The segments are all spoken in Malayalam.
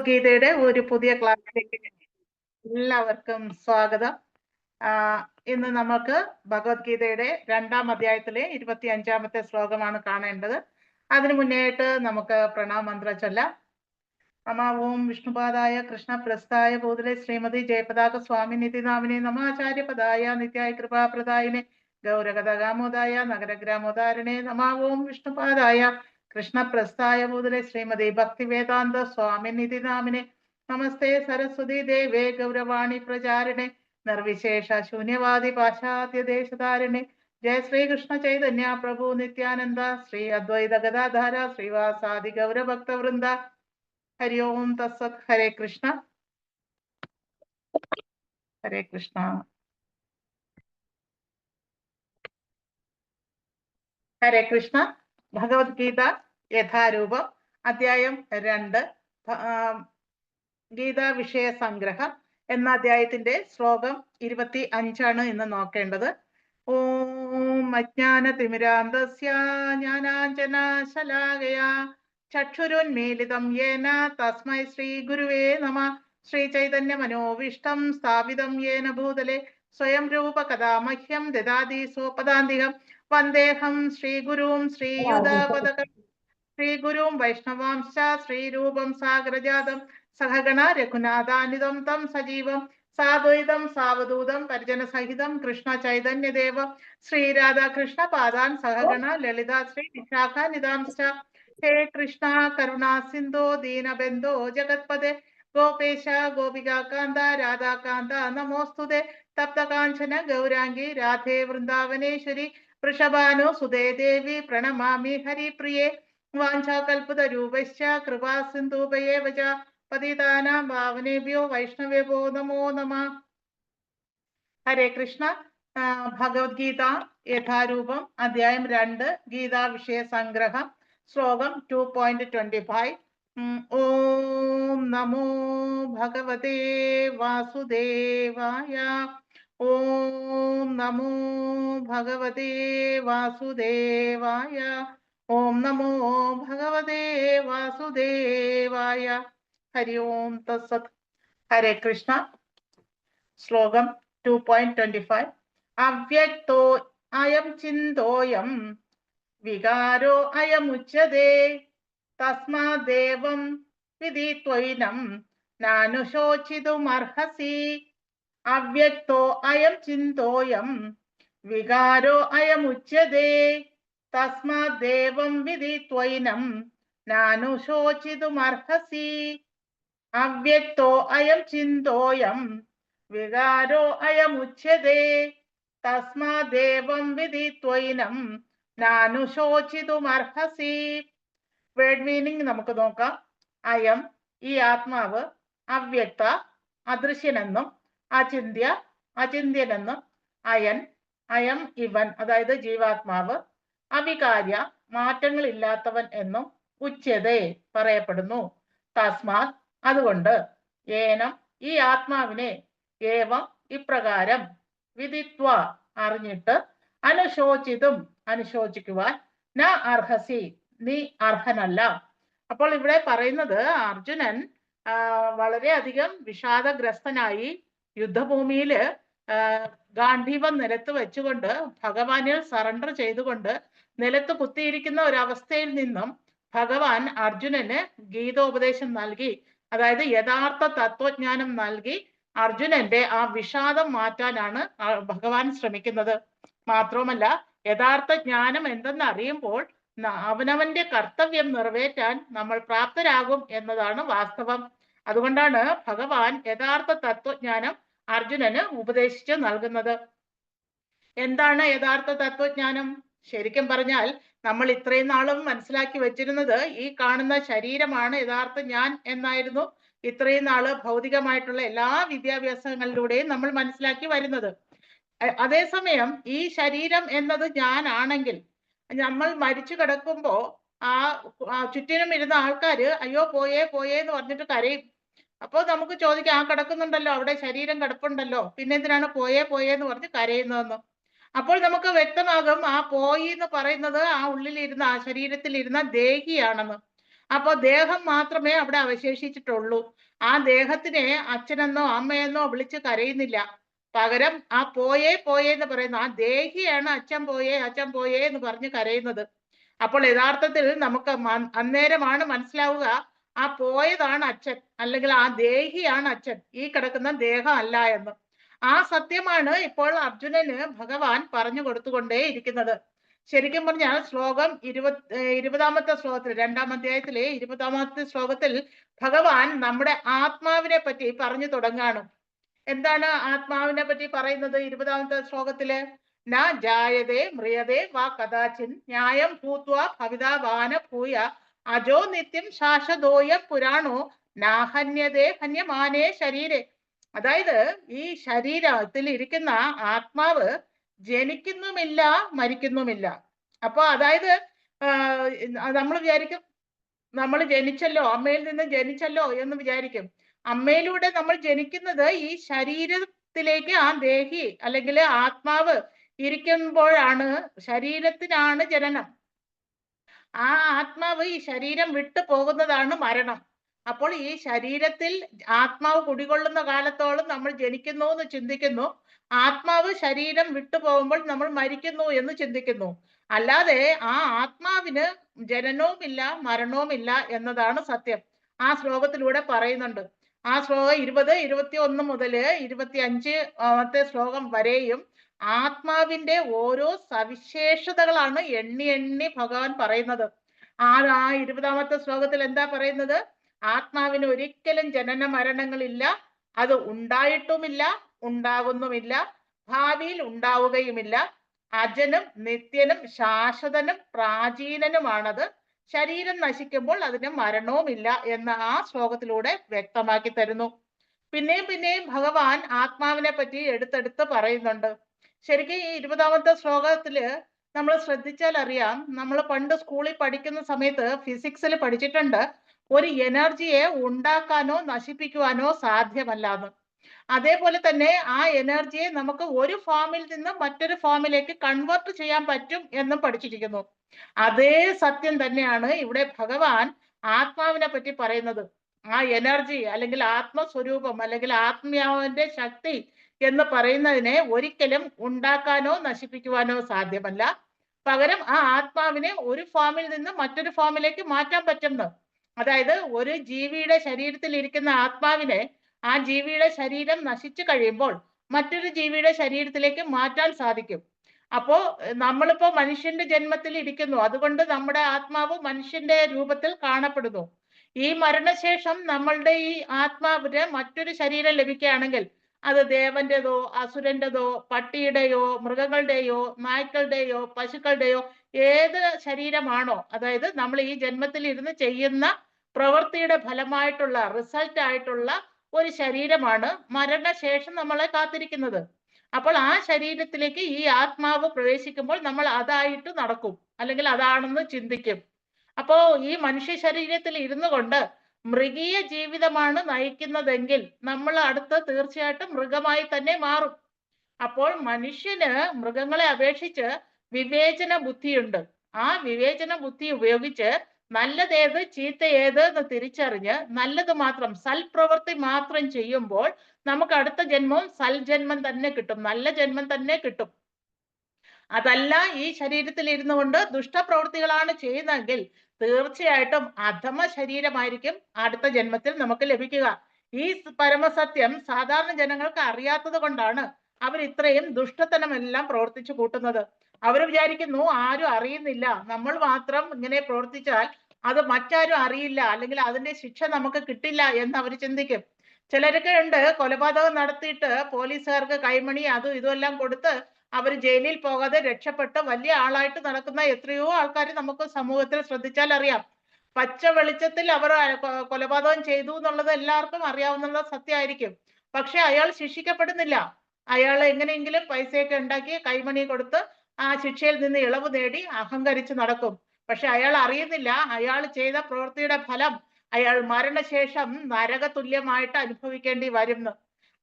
ഭഗവത്ഗീതയുടെ ഒരു പുതിയ ക്ലാസ്സിലേക്ക് എല്ലാവർക്കും സ്വാഗതം. ഇന്ന് നമുക്ക് ഭഗവത്ഗീതയുടെ 2-ാം അധ്യായത്തിലെ 25-ാമത്തെ ശ്ലോകമാണ് കാണേണ്ടത്. അതിനു മുന്നേയായിട്ട് നമുക്ക് പ്രണാമമന്ത്രം ചൊല്ലാം. നമ ഓം വിഷ്ണുപാദായ കൃഷ്ണപ്രസ്ഥായ ഭൂതലെ ശ്രീമതി ജയപതാക സ്വാമി നിതിനാമിനെ നമാചാര്യപദായ നിത്യായ കൃപാപ്രദായിനെ ഗൗരഗതഗാമോദായ നഗരഗ്രാമോദാരണേ നമ ഓം വിഷ്ണുപാദായ കൃഷ്ണപ്രസ്ഥായ ഭൂതലെ ശ്രീമതി ഭക്തിവേദാന്ത സ്വാമി നിതിനാമിനെ നമസ്തേ സരസ്വതി ദേവേ ഗൗരവാണി പ്രചാരിണെ നിർവിശേഷ ശൂന്യവാദി പാശ്ചാത്യ ദേശധാരിണെ ജയ ശ്രീകൃഷ്ണ ചൈതന്യ പ്രഭു നിത്യാനന്ദ ശ്രീ അദ്വൈത ഗദാധാര ശ്രീവാസാദി ഗൗരഭക്തവൃന്ദ. ഹരി ഓം തത്സത്. ഹരേ കൃഷ്ണ ഹരേ കൃഷ്ണ. ഹരേ കൃഷ്ണ. ഭഗവത്ഗീത യഥാരൂപം അധ്യായം 2 ഗീതാ വിഷയ സംഗ്രഹം എന്ന അധ്യായത്തിന്റെ ശ്ലോകം 25 ഇന്ന് നോക്കേണ്ടത്. ഓം അജ്ഞാനതിമിരാന്തസ്യ ജ്ഞാനാഞ്ജനശലാകയാ ചക്ഷുരുന്മീലിതം യേന തസ്മൈ ശ്രീ ഗുരുവേ നമ. ശ്രീ ചൈതന്യ മനോവിഷ്ടം സ്ഥാപിതം യേന ഭൂതലെ സ്വയം രൂപ കഥാ മഹ്യം ദദാതി സ്വപദാന്തികം വന്ദേഹം ശ്രീഗുരും ശ്രീയുതപദകം ശ്രീഗുരും വൈഷ്ണവാംശ ശ്രീരൂപം സാഗരജാതം സഹഗണ രഘുനാഥാനിതം തം സജീവം സാദ്വൈതം സാവധൂതം പരിജന സഹിതം കൃഷ്ണ ചൈതന്യദേവ ശ്രീരാധാകൃഷ്ണ പാദാൻ സഹഗണ ലളിത ശ്രീ വിശാഖാനിതാംശ. ഹേ കൃഷ്ണ കരുണാ സിന്ധോ ദീനബന്ധോ ജഗത്പദേ ഗോപേശ ഗോപികാന്ത രാധാകാന്ത നമോസ്തുതേ. തപ്തകാഞ്ചന ഗൗരാംഗി രാധേ വൃന്ദാവനേശ്വരി വൃഷഭാനു സുതേ ദേവി പ്രണമാമി ഹരിപ്രിയേ. വാഞ്ചാകൽപതരൂപശ്ച കൃപാ സിന്ധൂപയേവ ച പതിതാനാം പാവനേഭ്യോ വൈഷ്ണവേഭ്യോ നമോ നമഃ. ഹരേ കൃഷ്ണ. ഭഗവത്ഗീത യഥാരൂപം അധ്യായം 2 ഗീതാ വിഷയ സംഗ്രഹം ശ്ലോകം 2.25. ഓം നമോ ഭഗവതേ വാസുദേവായ. ഓം നമോ ഭഗവതേ വാസുദേവായ. ഓം നമോ ഭഗവതേ വാസുദേവായ. ഹരി ഓം തത്സത്. ഹരേ കൃഷ്ണ. ശ്ലോകം 2.25. അവ്യക്തോ അയം ചിന്തോയം വികാരോ അയമുച്യതേ തസ്മാദേവം വിദിത്വൈനം നാനുശോചിതുമർഹസി. അവ്യക്തോ അയം ചിന്തോയം വികാരോ അയമുച്യതേ തസ്മാദേവം വിദിത്വൈനം നാനുശോചിതുമർഹസി. അവ്യക്തോ അയം ചിന്തോയം വികാരോ അയമുച്യതേ തസ്മാദേവം വിദിത്വൈനം നാനുശോചിതുമർഹസി. വേർഡ് മീനിങ് നമുക്ക് നോക്കാം. അയം ഈ ആത്മാവ്, അവ്യക്ത അദൃശ്യനെന്നും, അചിന്ത്യ അചിന്ത്യനെന്നും, അയൻ അയം ഇവൻ അതായത് ജീവാത്മാവ്, അവികാര്യ മാറ്റങ്ങൾ ഇല്ലാത്തവൻ എന്നും ഉച്യതേ പറയപ്പെടുന്നു. തസ്മാത് അതുകൊണ്ട്, ഏനം ഈ ആത്മാവിനെ, ഏവം ഇപ്രകാരം, വിദിത്വ അറിഞ്ഞിട്ട്, അനുശോചിതും അനുശോചിക്കുവാൻ, ന അർഹസി നീ അർഹനല്ല. അപ്പോൾ ഇവിടെ പറയുന്നത് അർജുനൻ വളരെയധികം വിഷാദഗ്രസ്തനായി യുദ്ധഭൂമിയില് ഗാന്ധീവം നിലത്ത് വെച്ചുകൊണ്ട് ഭഗവാനിൽ സറണ്ടർ ചെയ്തുകൊണ്ട് നിലത്ത് കുത്തിയിരിക്കുന്ന ഒരവസ്ഥയിൽ നിന്നും ഭഗവാൻ അർജുനന് ഗീതോപദേശം നൽകി, അതായത് യഥാർത്ഥ തത്വജ്ഞാനം നൽകി അർജുനന്റെ ആ വിഷാദം മാറ്റാനാണ് ഭഗവാൻ ശ്രമിക്കുന്നത്. മാത്രവുമല്ല, യഥാർത്ഥ ജ്ഞാനം എന്തെന്ന് അറിയുമ്പോൾ അവനവന്റെ കർത്തവ്യം നിറവേറ്റാൻ നമ്മൾ പ്രാപ്തരാകും എന്നതാണ് വാസ്തവം. അതുകൊണ്ടാണ് ഭഗവാൻ യഥാർത്ഥ തത്വജ്ഞാനം അർജുനന് ഉപദേശിച്ച് നൽകുന്നത്. എന്താണ് യഥാർത്ഥ തത്വജ്ഞാനം? ശരിക്കും പറഞ്ഞാൽ നമ്മൾ ഇത്രയും നാളും മനസ്സിലാക്കി വെച്ചിരുന്നത് ഈ കാണുന്ന ശരീരമാണ് യഥാർത്ഥ ഞാൻ എന്നായിരുന്നു ഇത്രയും നാള് ഭൗതികമായിട്ടുള്ള എല്ലാ വിദ്യാഭ്യാസങ്ങളിലൂടെയും നമ്മൾ മനസ്സിലാക്കി വരുന്നത്. അതേസമയം ഈ ശരീരം എന്നത് ഞാനാണെങ്കിൽ നമ്മൾ മരിച്ചു കിടക്കുമ്പോ ആ ചുറ്റിനും ഇരുന്ന ആൾക്കാര് അയ്യോ പോയേ പോയേ എന്ന് പറഞ്ഞിട്ട് കരയും. അപ്പോൾ നമുക്ക് ചോദിക്കാം, ആ കിടക്കുന്നുണ്ടല്ലോ, അവിടെ ശരീരം കിടപ്പുണ്ടല്ലോ, പിന്നെ എന്തിനാണ് പോയേ പോയേ എന്ന് പറഞ്ഞ് കരയുന്നതെന്ന്. അപ്പോൾ നമുക്ക് വ്യക്തമാകും ആ പോയി എന്ന് പറയുന്നത് ആ ഉള്ളിലിരുന്ന ആ ശരീരത്തിലിരുന്ന ദേഹിയാണെന്ന്. അപ്പൊ ദേഹം മാത്രമേ അവിടെ അവശേഷിച്ചിട്ടുള്ളൂ. ആ ദേഹത്തിനെ അച്ഛനെന്നോ അമ്മയെന്നോ വിളിച്ച് കരയുന്നില്ല. പകരം ആ പോയേ പോയേ എന്ന് പറയുന്ന ആ ദേഹിയാണ് അച്ഛൻ പോയേ എന്ന് പറഞ്ഞ് കരയുന്നത്. അപ്പോൾ യഥാർത്ഥത്തിൽ നമുക്ക് അന്നേരമാണ് മനസ്സിലാവുക ആ പോയതാണ് അച്ഛൻ, അല്ലെങ്കിൽ ആ ദേഹിയാണ് അച്ഛൻ, ഈ കിടക്കുന്ന ദേഹം അല്ല എന്ന്. ആ സത്യമാണ് ഇപ്പോൾ അർജുനന് ഭഗവാൻ പറഞ്ഞു കൊടുത്തുകൊണ്ടേ ഇരിക്കുന്നത്. ശരിക്കും പറഞ്ഞാൽ ശ്ലോകം 20-ാമത്തെ ശ്ലോകത്തിൽ, 2-ാം അധ്യായത്തിലെ 20-ാമത്തെ ശ്ലോകത്തിൽ ഭഗവാൻ നമ്മുടെ ആത്മാവിനെ പറ്റി പറഞ്ഞു തുടങ്ങാണ്. എന്താണ് ആത്മാവിനെ പറ്റി പറയുന്നത് 20-ാമത്തെ ശ്ലോകത്തില്? ന ജായതേ മ്രിയതേ വാ കഥാചിൻ ന്യായം ഭൂത്വാ ഭവിതാ വാന ഭൂയ അജോ നിത്യം ശാശ്വതോയം പുരാണോ നാഹന്യതേ ഹന്യമാനേ ശരീരേ. അതായത് ഈ ശരീരത്തിൽ ഇരിക്കുന്ന ആത്മാവ് ജനിക്കുന്നുമില്ല, മരിക്കുന്നുമില്ല. അപ്പൊ അതായത് നമ്മൾ വിചാരിക്കും നമ്മൾ ജനിച്ചല്ലോ, അമ്മയിൽ നിന്ന് ജനിച്ചല്ലോ എന്ന് വിചാരിക്കും. അമ്മയിലൂടെ നമ്മൾ ജനിക്കുന്നത് ഈ ശരീരത്തിലേക്ക് ആ ദേഹി അല്ലെങ്കിൽ ആത്മാവ് ഇരിക്കുമ്പോഴാണ്. ശരീരത്തിനാണ് ജനനം. ആ ആത്മാവ് ഈ ശരീരം വിട്ടു പോകുന്നതാണ് മരണം. അപ്പോൾ ഈ ശരീരത്തിൽ ആത്മാവ് കുടികൊള്ളുന്ന കാലത്തോളം നമ്മൾ ജനിക്കുന്നു എന്ന് ചിന്തിക്കുന്നു. ആത്മാവ് ശരീരം വിട്ടു പോകുമ്പോൾ നമ്മൾ മരിക്കുന്നു എന്ന് ചിന്തിക്കുന്നു. അല്ലാതെ ആ ആത്മാവിന് ജനനവുമില്ല, മരണവുമില്ല എന്നതാണ് സത്യം. ആ ശ്ലോകത്തിലൂടെ പറയുന്നുണ്ട്. ആ ശ്ലോകം 20, 21 മുതൽ 25 ശ്ലോകം വരെയും ആത്മാവിന്റെ ഓരോ സവിശേഷതകളാണ് എണ്ണി എണ്ണി ഭഗവാൻ പറയുന്നത്. ആ 20-ാമത്തെ ശ്ലോകത്തിൽ എന്താ പറയുന്നത്? ആത്മാവിന് ഒരിക്കലും ജനന മരണങ്ങളില്ല, അത് ഉണ്ടായിട്ടുമില്ല, ഉണ്ടാകുന്നുമില്ല, ഭാവിയിൽ ഉണ്ടാവുകയുമില്ല. അജനും നിത്യനും ശാശ്വതനും പ്രാചീനനുമാണത്. ശരീരം നശിക്കുമ്പോൾ അതിന് മരണവുമില്ല എന്ന് ആ ശ്ലോകത്തിലൂടെ വ്യക്തമാക്കി തരുന്നു. പിന്നെയും ഭഗവാൻ ആത്മാവിനെ പറ്റി എടുത്തെടുത്ത് പറയുന്നുണ്ട്. ശരിക്കും ഈ 20-ാമത്തെ ശ്ലോകത്തില് നമ്മൾ ശ്രദ്ധിച്ചാൽ അറിയാം, നമ്മൾ പണ്ട് സ്കൂളിൽ പഠിക്കുന്ന സമയത്ത് ഫിസിക്സിൽ പഠിച്ചിട്ടുണ്ട്, ഒരു എനർജിയെ ഉണ്ടാക്കാനോ നശിപ്പിക്കുവാനോ സാധ്യമല്ലാന്ന്. അതേപോലെ തന്നെ ആ എനർജിയെ നമുക്ക് ഒരു ഫോമിൽ നിന്ന് മറ്റൊരു ഫോമിലേക്ക് കൺവേർട്ട് ചെയ്യാൻ പറ്റും എന്നും പഠിച്ചിരിക്കുന്നു. അതേ സത്യം തന്നെയാണ് ഇവിടെ ഭഗവാൻ ആത്മാവിനെ പറ്റി പറയുന്നത്. ആ എനർജി അല്ലെങ്കിൽ ആത്മസ്വരൂപം അല്ലെങ്കിൽ ആത്മാവിന്റെ ശക്തി എന്ന് പറയുന്നതിനെ ഒരിക്കലും ഉണ്ടാക്കാനോ നശിപ്പിക്കുവാനോ സാധ്യമല്ല. പകരം ആ ആത്മാവിനെ ഒരു ഫോമിൽ നിന്ന് മറ്റൊരു ഫോമിലേക്ക് മാറ്റാൻ പറ്റുന്നു. അതായത് ഒരു ജീവിയുടെ ശരീരത്തിൽ ഇരിക്കുന്ന ആത്മാവിനെ ആ ജീവിയുടെ ശരീരം നശിച്ചു കഴിയുമ്പോൾ മറ്റൊരു ജീവിയുടെ ശരീരത്തിലേക്ക് മാറ്റാൻ സാധിക്കും. അപ്പോ നമ്മളിപ്പോ മനുഷ്യന്റെ ജന്മത്തിൽ ഇരിക്കുന്നു, അതുകൊണ്ട് നമ്മുടെ ആത്മാവ് മനുഷ്യന്റെ രൂപത്തിൽ കാണപ്പെടുന്നു. ഈ മരണശേഷം നമ്മളുടെ ഈ ആത്മാവിന് മറ്റൊരു ശരീരം ലഭിക്കുകയാണെങ്കിൽ അത് ദേവന്റേതോ അസുരന്റേതോ പട്ടിയുടെയോ മൃഗങ്ങളുടെയോ നായ്ക്കളുടെയോ പശുക്കളുടെയോ ഏത് ശരീരമാണോ, അതായത് നമ്മൾ ഈ ജന്മത്തിൽ ഇരുന്ന് ചെയ്യുന്ന പ്രവൃത്തിയുടെ ഫലമായിട്ടുള്ള റിസൾട്ട് ആയിട്ടുള്ള ഒരു ശരീരമാണ് മരണശേഷം നമ്മളെ കാത്തിരിക്കുന്നത്. അപ്പോൾ ആ ശരീരത്തിലേക്ക് ഈ ആത്മാവ് പ്രവേശിക്കുമ്പോൾ നമ്മൾ അതായിട്ട് നടക്കും, അല്ലെങ്കിൽ അതാണെന്ന് ചിന്തിക്കും. അപ്പോ ഈ മനുഷ്യ ശരീരത്തിൽ ഇരുന്നു കൊണ്ട് മൃഗീയ ജീവിതമാണ് നയിക്കുന്നതെങ്കിൽ നമ്മൾ അടുത്ത് തീർച്ചയായിട്ടും മൃഗമായി തന്നെ മാറും. അപ്പോൾ മനുഷ്യന് മൃഗങ്ങളെ അപേക്ഷിച്ച് വിവേചന ബുദ്ധിയുണ്ട്. ആ വിവേചന ബുദ്ധി ഉപയോഗിച്ച് നല്ലതേത് ചീത്ത ഏത് എന്ന് തിരിച്ചറിഞ്ഞ് നല്ലത് മാത്രം, സൽപ്രവൃത്തി മാത്രം ചെയ്യുമ്പോൾ നമുക്ക് അടുത്ത ജന്മവും സൽജന്മം തന്നെ കിട്ടും, നല്ല ജന്മം തന്നെ കിട്ടും. അതല്ല ഈ ശരീരത്തിൽ ഇരുന്നു കൊണ്ട് ദുഷ്ടപ്രവൃത്തികളാണ് ചെയ്യുന്നതെങ്കിൽ തീർച്ചയായിട്ടും അധമ ശരീരമായിരിക്കും അടുത്ത ജന്മത്തിൽ നമുക്ക് ലഭിക്കുക. ഈ പരമസത്യം സാധാരണ ജനങ്ങൾക്ക് അറിയാത്തത് കൊണ്ടാണ് അവർ ഇത്രയും ദുഷ്ടത്തനമെല്ലാം പ്രവർത്തിച്ചു കൂട്ടുന്നത്. അവർ വിചാരിക്കുന്നു ആരും അറിയുന്നില്ല, നമ്മൾ മാത്രം ഇങ്ങനെ പ്രവർത്തിച്ചാൽ അത് മറ്റാരും അറിയില്ല, അല്ലെങ്കിൽ അതിന്റെ ശിക്ഷ നമുക്ക് കിട്ടില്ല എന്ന് അവർ ചിന്തിക്കും. ചിലരൊക്കെ ഉണ്ട് കൊലപാതകം നടത്തിയിട്ട് പോലീസുകാർക്ക് കൈമണി അതും ഇതുമെല്ലാം കൊടുത്ത് അവർ ജയിലിൽ പോകാതെ രക്ഷപ്പെട്ട് വലിയ ആളായിട്ട് നടക്കുന്ന എത്രയോ ആൾക്കാർ നമുക്ക് സമൂഹത്തിൽ ശ്രദ്ധിച്ചാൽ അറിയാം. പച്ച വെളിച്ചത്തിൽ അവർ കൊലപാതകം ചെയ്തു എന്നുള്ളത് എല്ലാവർക്കും അറിയാവുന്ന സത്യമായിരിക്കും. പക്ഷെ അയാൾ ശിക്ഷിക്കപ്പെടുന്നില്ല. അയാൾ എങ്ങനെയെങ്കിലും പൈസയൊക്കെ ഉണ്ടാക്കി കൈമണി കൊടുത്ത് ആ ശിക്ഷയിൽ നിന്ന് ഇളവ് നേടി അഹങ്കരിച്ച് നടക്കും. പക്ഷെ അയാൾ അറിയുന്നില്ല അയാൾ ചെയ്ത പ്രവൃത്തിയുടെ ഫലം അയാൾ മരണശേഷം നരക തുല്യമായിട്ട് അനുഭവിക്കേണ്ടി വരുന്നു.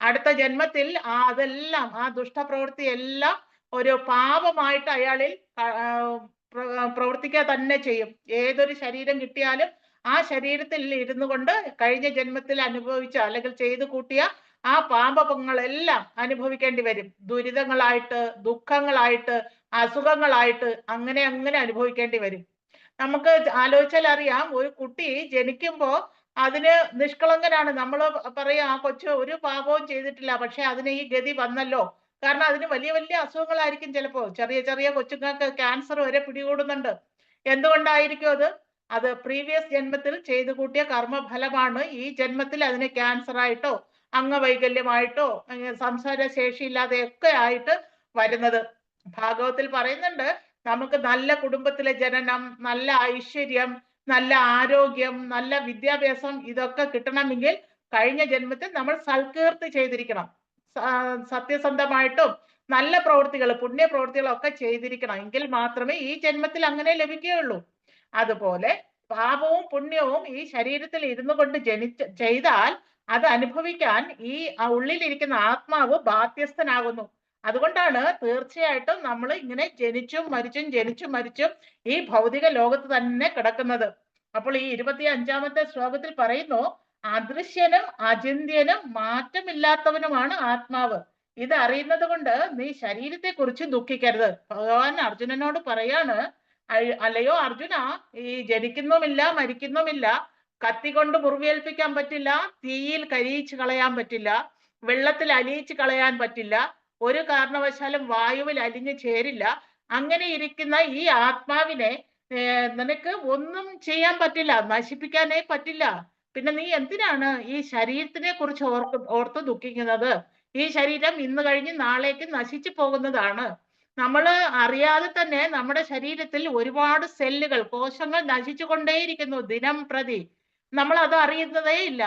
അടുത്ത ജന്മത്തിൽ അതെല്ലാം ആ ദുഷ്ടപ്രവൃത്തി എല്ലാം ഒരു പാപമായിട്ട് അയാളിൽ പ്രവർത്തിക്കുക തന്നെ ചെയ്യും. ഏതൊരു ശരീരം കിട്ടിയാലും ആ ശരീരത്തിൽ ഇരുന്നു കൊണ്ട് കഴിഞ്ഞ ജന്മത്തിൽ അനുഭവിച്ച അല്ലെങ്കിൽ ചെയ്തു കൂട്ടിയ ആ പാപങ്ങളെല്ലാം അനുഭവിക്കേണ്ടി വരും. ദുരിതങ്ങളായിട്ട്, ദുഃഖങ്ങളായിട്ട്, അസുഖങ്ങളായിട്ട് അങ്ങനെ അങ്ങനെ അനുഭവിക്കേണ്ടി വരും. നമുക്ക് ആലോചിച്ചാൽ അറിയാം, ഒരു കുട്ടി ജനിക്കുമ്പോ അതിന് നിഷ്കളങ്കനാണ്. നമ്മൾ പറയും ആ കൊച്ചു ഒരു പാപവും ചെയ്തിട്ടില്ല, പക്ഷെ അതിന് ഈ ഗതി വന്നല്ലോ. കാരണം അതിന് വലിയ വലിയ അസുഖങ്ങളായിരിക്കും. ചിലപ്പോ ചെറിയ ചെറിയ കൊച്ചുങ്ങൾക്ക് ക്യാൻസർ വരെ പിടികൂടുന്നുണ്ട്. എന്തുകൊണ്ടായിരിക്കും അത്? അത് പ്രീവിയസ് ജന്മത്തിൽ ചെയ്തു കൂട്ടിയ കർമ്മഫലമാണ് ഈ ജന്മത്തിൽ അതിന് ക്യാൻസർ ആയിട്ടോ അംഗവൈകല്യമായിട്ടോ സംസാര ശേഷിയില്ലാതെയൊക്കെ ആയിട്ട് വരുന്നത്. ഭാഗവത്തിൽ പറയുന്നുണ്ട്, നമുക്ക് നല്ല കുടുംബത്തിലെ ജനനം, നല്ല ഐശ്വര്യം, നല്ല ആരോഗ്യം, നല്ല വിദ്യാഭ്യാസം ഇതൊക്കെ കിട്ടണമെങ്കിൽ കഴിഞ്ഞ ജന്മത്തിൽ നമ്മൾ സൽകീർത്തി ചെയ്തിരിക്കണം. സത്യസന്ധമായിട്ടും നല്ല പ്രവൃത്തികൾ, പുണ്യ പ്രവൃത്തികളൊക്കെ ചെയ്തിരിക്കണം. എങ്കിൽ മാത്രമേ ഈ ജന്മത്തിൽ അങ്ങനെ ലഭിക്കുകയുള്ളൂ. അതുപോലെ പാപവും പുണ്യവും ഈ ശരീരത്തിൽ ഇരുന്നു കൊണ്ട് ചെയ്താൽ അത് അനുഭവിക്കാൻ ഈ ഉള്ളിലിരിക്കുന്ന ആത്മാവ് ബാധ്യസ്ഥനാകുന്നു. അതുകൊണ്ടാണ് തീർച്ചയായിട്ടും നമ്മൾ ഇങ്ങനെ ജനിച്ചും മരിച്ചും ജനിച്ചും മരിച്ചും ഈ ഭൗതിക ലോകത്ത് തന്നെ കിടക്കുന്നത്. അപ്പോൾ ഈ 25-ാമത്തെ ശ്ലോകത്തിൽ പറയുന്നു, അദൃശ്യനും അചിന്ത്യനും മാറ്റമില്ലാത്തവനുമാണ് ആത്മാവ്. ഇത് അറിയുന്നത് കൊണ്ട് നീ ശരീരത്തെ കുറിച്ച് ദുഃഖിക്കരുത്. ഭഗവാൻ അർജുനനോട് പറയാണ്, അല്ലയോ അർജുന, ഈ ജനിക്കുന്നുമില്ല മരിക്കുന്നുമില്ല, കത്തി കൊണ്ട് മുറിവേൽപ്പിക്കാൻ പറ്റില്ല, തീയിൽ കരിയിച്ച് കളയാൻ പറ്റില്ല, വെള്ളത്തിൽ അലിയിച്ച് കളയാൻ പറ്റില്ല, ഒരു കാരണവശാലും വായുവിൽ അലിഞ്ഞു ചേരില്ല. അങ്ങനെ ഇരിക്കുന്ന ഈ ആത്മാവിനെ നിനക്ക് ഒന്നും ചെയ്യാൻ പറ്റില്ല, നശിപ്പിക്കാനേ പറ്റില്ല. പിന്നെ നീ എന്തിനാണ് ഈ ശരീരത്തിനെ കുറിച്ച് ഓർത്ത് ദുഃഖിക്കുന്നത്? ഈ ശരീരം ഇന്ന് കഴിഞ്ഞ് നാളേക്ക് നശിച്ചു പോകുന്നതാണ്. നമ്മൾ അറിയാതെ തന്നെ നമ്മുടെ ശരീരത്തിൽ ഒരുപാട് സെല്ലുകൾ, കോശങ്ങൾ നശിച്ചു കൊണ്ടേയിരിക്കുന്നു ദിനം പ്രതി. നമ്മൾ അത് അറിയുന്നതേ ഇല്ല.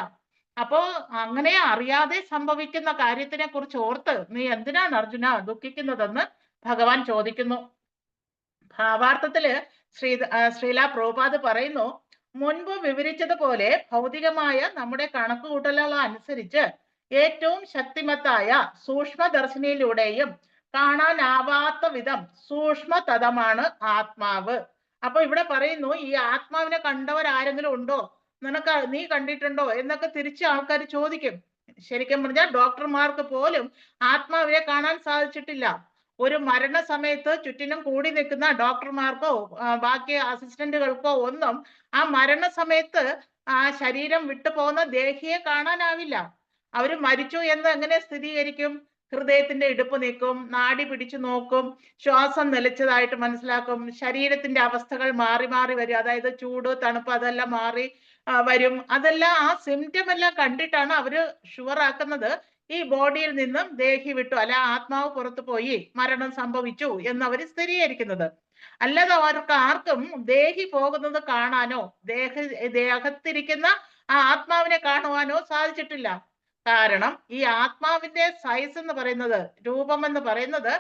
അപ്പോ അങ്ങനെ അറിയാതെ സംഭവിക്കുന്ന കാര്യത്തിനെ കുറിച്ച് ഓർത്ത് നീ എന്തിനാണ് അർജുന ദുഃഖിക്കുന്നതെന്ന് ഭഗവാൻ ചോദിക്കുന്നു. ഭാവാർത്ഥത്തില് ശ്രീല പ്രഭുപാദ് പറയുന്നു, മുൻപ് വിവരിച്ചതുപോലെ ഭൗതികമായ നമ്മുടെ കണക്കുകൂട്ടലുകൾ അനുസരിച്ച് ഏറ്റവും ശക്തിമത്തായ സൂക്ഷ്മദർശിനിയിലൂടെയും കാണാനാവാത്ത വിധം സൂക്ഷ്മതതമാണ് ആത്മാവ്. അപ്പൊ ഇവിടെ പറയുന്നു, ഈ ആത്മാവിനെ കണ്ടവരാരെങ്കിലും ഉണ്ടോ, നീ കണ്ടിട്ടുണ്ടോ എന്നൊക്കെ തിരിച്ച് ആൾക്കാർ ചോദിക്കും. ശരിക്കും പറഞ്ഞാൽ ഡോക്ടർമാർക്ക് പോലും ആത്മാവിനെ കാണാൻ സാധിച്ചിട്ടില്ല. ഒരു മരണസമയത്ത് ചുറ്റിനും കൂടി നിൽക്കുന്ന ഡോക്ടർമാർക്കോ ബാക്കി അസിസ്റ്റന്റുകൾക്കോ ഒന്നും ആ മരണസമയത്ത് ആ ശരീരം വിട്ടു പോകുന്ന ദേഹിയെ കാണാനാവില്ല. അവര് മരിച്ചു എന്ന് എങ്ങനെ സ്ഥിരീകരിക്കും? ഹൃദയത്തിന്റെ ഇടുപ്പ് നീക്കും, നാഡി പിടിച്ചു നോക്കും, ശ്വാസം നിലച്ചതായിട്ട് മനസ്സിലാക്കും, ശരീരത്തിന്റെ അവസ്ഥകൾ മാറി മാറി വരും. അതായത് ചൂട്, തണുപ്പ് അതെല്ലാം മാറി വരും. അതെല്ലാം ആ സിംറ്റം എല്ലാം കണ്ടിട്ടാണ് അവര് ഷുവർ ആക്കുന്നത് ഈ ബോഡിയിൽ നിന്നും ദേഹി വിട്ടു, അല്ല ആത്മാവ് പുറത്തു പോയി, മരണം സംഭവിച്ചു എന്നവർ സ്ഥിരീകരിക്കുന്നത്. അല്ലാതെ അവർക്ക് ആർക്കും ദേഹി പോകുന്നത് കാണാനോ ദേഹത്തിരിക്കുന്ന ആ ആത്മാവിനെ കാണുവാനോ സാധിച്ചിട്ടില്ല. കാരണം ഈ ആത്മാവിന്റെ സൈസ് എന്ന് പറയുന്നത്, രൂപം എന്ന് പറയുന്നത്,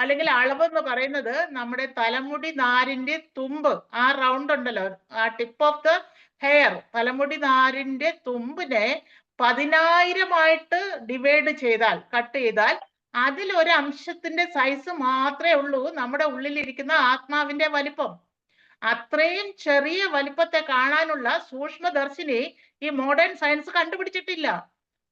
അല്ലെങ്കിൽ അളവ് എന്ന് പറയുന്നത് നമ്മുടെ തലമുടി നാരിന്റെ തുമ്പ്, ആ റൗണ്ട് ഉണ്ടല്ലോ, ആ ടിപ്പ് ഓഫ് ദ ഹെയർ, തലമുടി നാരിന്റെ തുമ്പിനെ 10,000 ഡിവൈഡ് ചെയ്താൽ, കട്ട് ചെയ്താൽ അതിൽ ഒരു അംശത്തിന്റെ സൈസ് മാത്രമേ ഉള്ളൂ നമ്മുടെ ഉള്ളിലിരിക്കുന്ന ആത്മാവിന്റെ വലിപ്പം. അത്രയും ചെറിയ വലിപ്പത്തെ കാണാനുള്ള സൂക്ഷ്മദർശിനി ഈ മോഡേൺ സയൻസ് കണ്ടുപിടിച്ചിട്ടില്ല.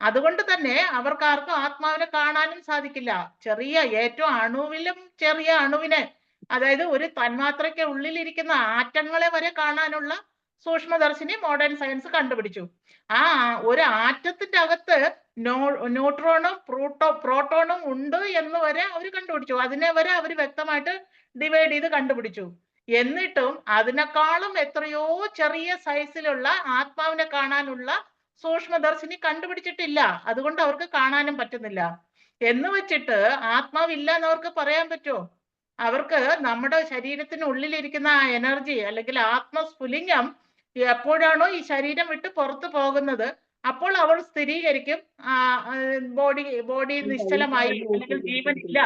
അതുകൊണ്ട് തന്നെ അവർക്കാർക്കും ആത്മാവിനെ കാണാനും സാധിക്കില്ല. ചെറിയ, ഏറ്റവും അണുവിലും ചെറിയ അണുവിനെ, അതായത് ഒരു തന്മാത്രയ്ക്ക് ഉള്ളിലിരിക്കുന്ന ആറ്റങ്ങളെ വരെ കാണാനുള്ള സൂക്ഷ്മദർശിനി മോഡേൺ സയൻസ് കണ്ടുപിടിച്ചു. ആ ഒരു ആറ്റത്തിന്റെ അകത്ത് ന്യൂട്രോണും പ്രോട്ടോണും ഉണ്ട് എന്ന് വരെ അവർ കണ്ടുപിടിച്ചു. അതിനെ വരെ അവർ വ്യക്തമായിട്ട് ഡിവൈഡ് ചെയ്ത് കണ്ടുപിടിച്ചു. എന്നിട്ടും അതിനേക്കാളും എത്രയോ ചെറിയ സൈസിലുള്ള ആത്മാവിനെ കാണാനുള്ള സൂക്ഷ്മദർശിനി കണ്ടുപിടിച്ചിട്ടില്ല. അതുകൊണ്ട് അവർക്ക് കാണാനും പറ്റുന്നില്ല. എന്ന് വെച്ചിട്ട് ആത്മാവില്ല എന്ന് അവർക്ക് പറയാൻ പറ്റുമോ? അവർക്ക് നമ്മുടെ ശരീരത്തിനുള്ളിലിരിക്കുന്ന ആ എനർജി അല്ലെങ്കിൽ ആത്മസ്ഫുലിംഗം എപ്പോഴാണോ ഈ ശരീരം വിട്ട് പുറത്തു പോകുന്നത്, അപ്പോൾ അവൾ സ്ഥിരീകരിക്കും ബോഡി നിശ്ചലമായി അല്ലെങ്കിൽ ജീവനില്ല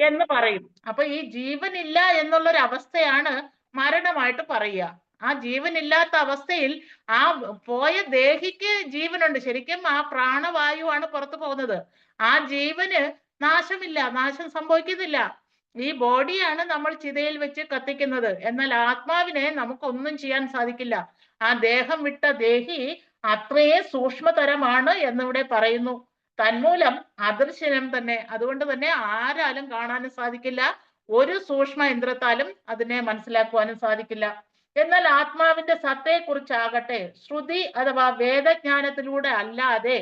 എന്ന് പറയും. അപ്പൊ ഈ ജീവനില്ല എന്നുള്ളൊരു അവസ്ഥയാണ് മരണമായിട്ട് പറയുക. ആ ജീവനില്ലാത്ത അവസ്ഥയിൽ ആ പോയ ദേഹിക്ക് ജീവനുണ്ട്. ശരിക്കും ആ പ്രാണവായുവാണ് പുറത്തു പോകുന്നത്. ആ ജീവന് നാശമില്ല, നാശം സംഭവിക്കുന്നില്ല. ഈ ബോഡിയാണ് നമ്മൾ ചിതയിൽ വെച്ച് കത്തിക്കുന്നത്. എന്നാൽ ആത്മാവിനെ നമുക്കൊന്നും ചെയ്യാൻ സാധിക്കില്ല. ആ ദേഹം വിട്ട ദേഹി അത്രയേ സൂക്ഷ്മതരമാണ് എന്നിവിടെ പറയുന്നു. തന്മൂലം അദൃശ്യനം തന്നെ. അതുകൊണ്ട് തന്നെ ആരാലും കാണാനും സാധിക്കില്ല, ഒരു സൂക്ഷ്മ യന്ത്രത്താലും അതിനെ മനസ്സിലാക്കുവാനും സാധിക്കില്ല. എന്നാൽ ആത്മാവിന്റെ സത്തയെക്കുറിച്ചാകട്ടെ ശ്രുതി അഥവാ വേദജ്ഞാനത്തിലൂടെ അല്ലാതെ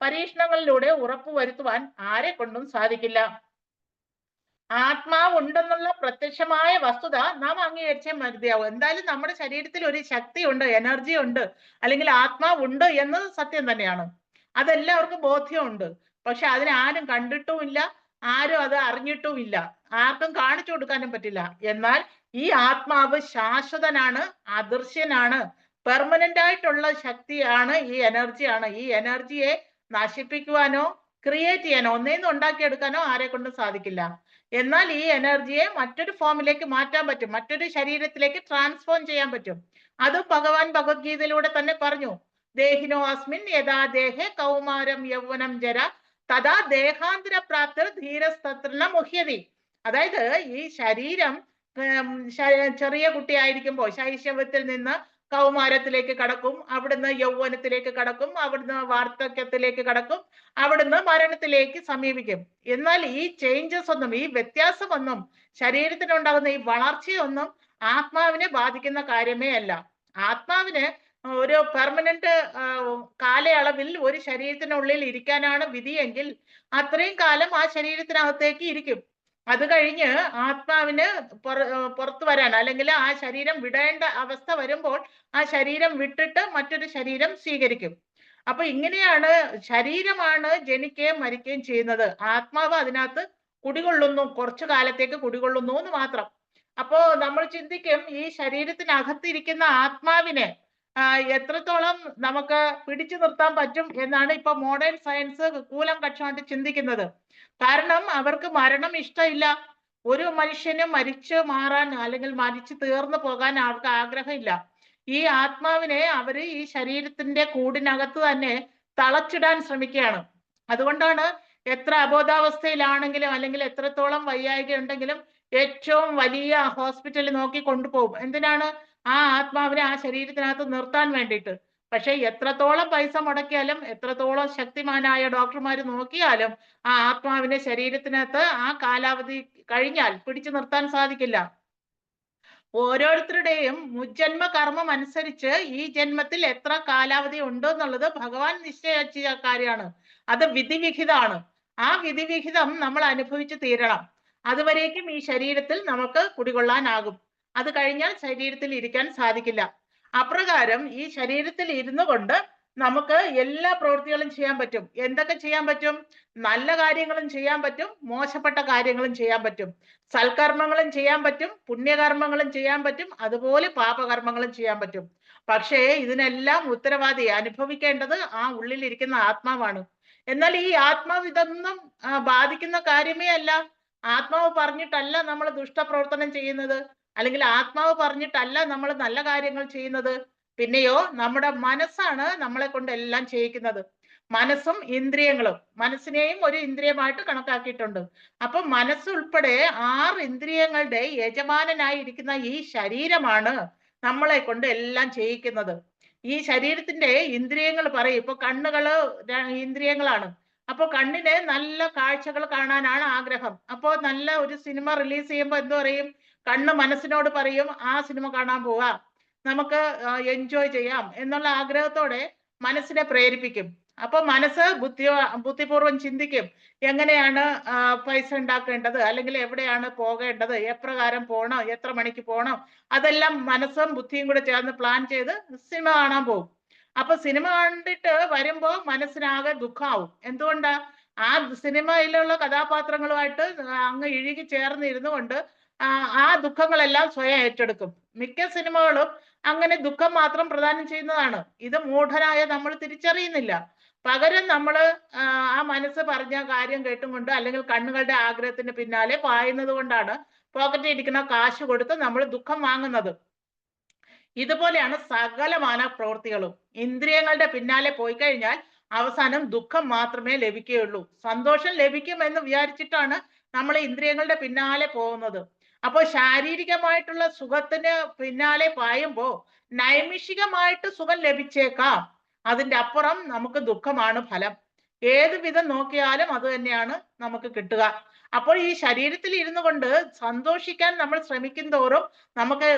പരീക്ഷണങ്ങളിലൂടെ ഉറപ്പുവരുത്തുവാൻ ആരെ കൊണ്ടും സാധിക്കില്ല. ആത്മാവ് ഉണ്ടെന്നുള്ള പ്രത്യക്ഷമായ വസ്തുത നാം അംഗീകരിച്ചേ മതിയാവും. എന്തായാലും നമ്മുടെ ശരീരത്തിൽ ഒരു ശക്തി ഉണ്ട്, എനർജി ഉണ്ട്, അല്ലെങ്കിൽ ആത്മാവ് ഉണ്ട് എന്നത് സത്യം തന്നെയാണ്. അതെല്ലാവർക്കും ബോധ്യമുണ്ട്. പക്ഷെ അതിനെ ആരും കണ്ടിട്ടുമില്ല, ആരും അത് അറിഞ്ഞിട്ടുമില്ല, ആർക്കും കാണിച്ചു കൊടുക്കാനും പറ്റില്ല. എന്നാൽ ഈ ആത്മാവ് ശാശ്വതനാണ്, അദൃശ്യനാണ്, പെർമനന്റ് ആയിട്ടുള്ള ശക്തിയാണ്, ഈ എനർജിയാണ്. ഈ എനർജിയെ നശിപ്പിക്കുവാനോ ക്രിയേറ്റ് ചെയ്യാനോ ഒന്നേന്ന് ഉണ്ടാക്കിയെടുക്കാനോ ആരെ കൊണ്ടും സാധിക്കില്ല. എന്നാൽ ഈ എനർജിയെ മറ്റൊരു ഫോമിലേക്ക് മാറ്റാൻ പറ്റും, മറ്റൊരു ശരീരത്തിലേക്ക് ട്രാൻസ്ഫോം ചെയ്യാൻ പറ്റും. അതും ഭഗവാൻ ഭഗവത്ഗീതയിലൂടെ തന്നെ പറഞ്ഞു. ദേഹിനോ അസ്മിൻ യഥാ ദേഹേ കൗമാരം യൗവനം ജര തഥാ ദേഹാന്തര പ്രാപ്തർ ധീരസ്തത്ര മുഹ്യതി. അതായത് ഈ ശരീരം ചെറിയ കുട്ടിയായിരിക്കുമ്പോൾ ശൈശവത്തിൽ നിന്ന് കൗമാരത്തിലേക്ക് കടക്കും, അവിടുന്ന് യൗവനത്തിലേക്ക് കടക്കും, അവിടുന്ന് വാർദ്ധക്യത്തിലേക്ക് കടക്കും, അവിടുന്ന് മരണത്തിലേക്ക് സമീപിക്കും. എന്നാൽ ഈ ചേഞ്ചസ് ഒന്നും, ഈ വ്യത്യാസമൊന്നും, ശരീരത്തിനുണ്ടാകുന്ന ഈ വളർച്ചയൊന്നും ആത്മാവിനെ ബാധിക്കുന്ന കാര്യമേ അല്ല. ആത്മാവിന് ഒരു പെർമനന്റ് കാലയളവിൽ ഒരു ശരീരത്തിനുള്ളിൽ ഇരിക്കാനാണ് വിധിയെങ്കിൽ അത്രയും കാലം ആ ശരീരത്തിനകത്തേക്ക് ഇരിക്കും. അത് കഴിഞ്ഞ് ആത്മാവിന് പുറത്തു വരാൻ, അല്ലെങ്കിൽ ആ ശരീരം വിടേണ്ട അവസ്ഥ വരുമ്പോൾ ആ ശരീരം വിട്ടിട്ട് മറ്റൊരു ശരീരം സ്വീകരിക്കും. അപ്പൊ ഇങ്ങനെയാണ്, ശരീരമാണ് ജനിക്കുകയും മരിക്കുകയും ചെയ്യുന്നത്. ആത്മാവ് അതിനകത്ത് കുടികൊള്ളുന്നു, കുറച്ചു കാലത്തേക്ക് കുടികൊള്ളുന്നു എന്ന് മാത്രം. അപ്പോ നമ്മൾ ചിന്തിക്കും, ഈ ശരീരത്തിനകത്തിരിക്കുന്ന ആത്മാവിനെ എത്രത്തോളം നമുക്ക് പിടിച്ചു നിർത്താൻ പറ്റും എന്നാണ് ഇപ്പൊ മോഡേൺ സയൻസ് കൂലം കക്ഷമായിട്ട് ചിന്തിക്കുന്നത്. കാരണം അവർക്ക് മരണം ഇഷ്ടമില്ല. ഒരു മനുഷ്യനും മരിച്ചു മാറാൻ അല്ലെങ്കിൽ മരിച്ചു തീർന്നു പോകാൻ അവർക്ക് ആഗ്രഹമില്ല. ഈ ആത്മാവിനെ അവര് ഈ ശരീരത്തിന്റെ കൂടിനകത്ത് തന്നെ തളച്ചിടാൻ ശ്രമിക്കുകയാണ്. അതുകൊണ്ടാണ് എത്ര അബോധാവസ്ഥയിലാണെങ്കിലും അല്ലെങ്കിൽ എത്രത്തോളം വയ്യായ്ക ഉണ്ടെങ്കിലും ഏറ്റവും വലിയ ഹോസ്പിറ്റലിൽ നോക്കി കൊണ്ടുപോകും. എന്തിനാണ്? ആ ആത്മാവിനെ ആ ശരീരത്തിനകത്ത് നിർത്താൻ വേണ്ടിയിട്ട്. പക്ഷെ എത്രത്തോളം പൈസ മുടക്കിയാലും എത്രത്തോളം ശക്തിമാനായ ഡോക്ടർമാർ നോക്കിയാലും ആ ആത്മാവിനെ ശരീരത്തിനകത്ത് ആ കാലാവധി കഴിഞ്ഞാൽ പിടിച്ചു നിർത്താൻ സാധിക്കില്ല. ഓരോരുത്തരുടെയും മുജ്ജന്മ കർമ്മം അനുസരിച്ച് ഈ ജന്മത്തിൽ എത്ര കാലാവധി ഉണ്ട് എന്നുള്ളത് ഭഗവാൻ നിശ്ചയിച്ച കാര്യമാണ്. അത് വിധിവിഹിതമാണ്. ആ വിധിവിഹിതം നമ്മൾ അനുഭവിച്ചു തീരണം. അതുവരേക്കും ഈ ശരീരത്തിൽ നമുക്ക് കുടികൊള്ളാനാകും. അത് കഴിഞ്ഞാൽ ശരീരത്തിൽ ഇരിക്കാൻ സാധിക്കില്ല. അപ്രകാരം ഈ ശരീരത്തിൽ ഇരുന്നു കൊണ്ട് നമുക്ക് എല്ലാ പ്രവൃത്തികളും ചെയ്യാൻ പറ്റും. എന്തൊക്കെ ചെയ്യാൻ പറ്റും? നല്ല കാര്യങ്ങളും ചെയ്യാൻ പറ്റും, മോശപ്പെട്ട കാര്യങ്ങളും ചെയ്യാൻ പറ്റും. സൽക്കർമ്മങ്ങളും ചെയ്യാൻ പറ്റും, പുണ്യകർമ്മങ്ങളും ചെയ്യാൻ പറ്റും, അതുപോലെ പാപകർമ്മങ്ങളും ചെയ്യാൻ പറ്റും. പക്ഷേ ഇതിനെല്ലാം ഉത്തരവാദി, അനുഭവിക്കേണ്ടത് ആ ഉള്ളിലിരിക്കുന്ന ആത്മാവാണ്. എന്നാൽ ഈ ആത്മാവ് ഇതൊന്നും ബാധിക്കുന്ന കാര്യമേ അല്ല. ആത്മാവ് പറഞ്ഞിട്ടല്ല നമ്മൾ ദുഷ്ടപ്രവർത്തനം ചെയ്യുന്നത്, അല്ലെങ്കിൽ ആത്മാവ് പറഞ്ഞിട്ടല്ല നമ്മൾ നല്ല കാര്യങ്ങൾ ചെയ്യുന്നത്. പിന്നെയോ നമ്മുടെ മനസ്സാണ് നമ്മളെ കൊണ്ട് എല്ലാം ചെയ്യിക്കുന്നത്. മനസ്സും ഇന്ദ്രിയങ്ങളും, മനസ്സിനെയും ഒരു ഇന്ദ്രിയമായിട്ട് കണക്കാക്കിയിട്ടുണ്ട്. അപ്പൊ മനസ്സുൾപ്പെടെ 6 ഇന്ദ്രിയങ്ങളുടെ യജമാനനായിരിക്കുന്ന ഈ ശരീരമാണ് നമ്മളെ കൊണ്ട് എല്ലാം ചെയ്യിക്കുന്നത്. ഈ ശരീരത്തിന്റെ ഇന്ദ്രിയങ്ങൾ പറയും. ഇപ്പൊ കണ്ണുകള് ഇന്ദ്രിയങ്ങളാണ്. അപ്പൊ കണ്ണിന് നല്ല കാഴ്ചകൾ കാണാനാണ് ആഗ്രഹം. അപ്പോ നല്ല ഒരു സിനിമ റിലീസ് ചെയ്യുമ്പോ എന്ത് പറയും? കണ്ണ് മനസ്സിനോട് പറയും, ആ സിനിമ കാണാൻ പോവാ, നമുക്ക് എൻജോയ് ചെയ്യാം എന്നുള്ള ആഗ്രഹത്തോടെ മനസ്സിനെ പ്രേരിപ്പിക്കും. അപ്പൊ മനസ്സ് ബുദ്ധിപൂർവം ചിന്തിക്കും, എങ്ങനെയാണ് പൈസ ഉണ്ടാക്കേണ്ടത്, അല്ലെങ്കിൽ എവിടെയാണ് പോകേണ്ടത്, എപ്രകാരം പോകണം, എത്ര മണിക്ക് പോകണം, അതെല്ലാം മനസ്സും ബുദ്ധിയും കൂടെ ചേർന്ന് പ്ലാൻ ചെയ്ത് സിനിമ കാണാൻ പോകും. അപ്പൊ സിനിമ കണ്ടിട്ട് വരുമ്പോ മനസ്സിനാകെ ദുഃഖമാവും. എന്തുകൊണ്ടാ? ആ സിനിമയിലുള്ള കഥാപാത്രങ്ങളുമായിട്ട് അങ്ങ് ഇഴുകി ചേർന്നിരുന്നു കൊണ്ട് ആ ദുഃഖങ്ങളെല്ലാം സ്വയം ഏറ്റെടുക്കും. മിക്ക സിനിമകളും അങ്ങനെ ദുഃഖം മാത്രം പ്രദാനം ചെയ്യുന്നതാണ്. ഇത് മൂഢനായ നമ്മൾ തിരിച്ചറിയുന്നില്ല. പകരം നമ്മൾ ആ മനസ്സ് പറഞ്ഞ കാര്യം കേട്ടും കൊണ്ട്, അല്ലെങ്കിൽ കണ്ണുകളുടെ ആഗ്രഹത്തിന് പിന്നാലെ പായുന്നത് കൊണ്ടാണ് പോക്കറ്റിൽ ഇരിക്കുന്ന കാശ് കൊടുത്ത് നമ്മൾ ദുഃഖം വാങ്ങുന്നത്. ഇതുപോലെയാണ് സകല മാനവ പ്രവൃത്തികളും. ഇന്ദ്രിയങ്ങളുടെ പിന്നാലെ പോയി കഴിഞ്ഞാൽ അവസാനം ദുഃഖം മാത്രമേ ലഭിക്കുകയുള്ളൂ. സന്തോഷം ലഭിക്കും എന്ന് വിചാരിച്ചിട്ടാണ് നമ്മൾ ഇന്ദ്രിയങ്ങളുടെ പിന്നാലെ പോകുന്നത്. അപ്പോൾ ശാരീരികമായിട്ടുള്ള സുഖത്തിന് പിന്നാലെ പായുമ്പോ നൈമിഷികമായിട്ട് സുഖം ലഭിച്ചേക്കാം. അതിന്റെ അപ്പുറം നമുക്ക് ദുഃഖമാണ് ഫലം. ഏത് വിധം നോക്കിയാലും അത് തന്നെയാണ് നമുക്ക് കിട്ടുക. അപ്പോൾ ഈ ശരീരത്തിൽ ഇരുന്നു കൊണ്ട് സന്തോഷിക്കാൻ നമ്മൾ ശ്രമിക്കും തോറും നമുക്ക്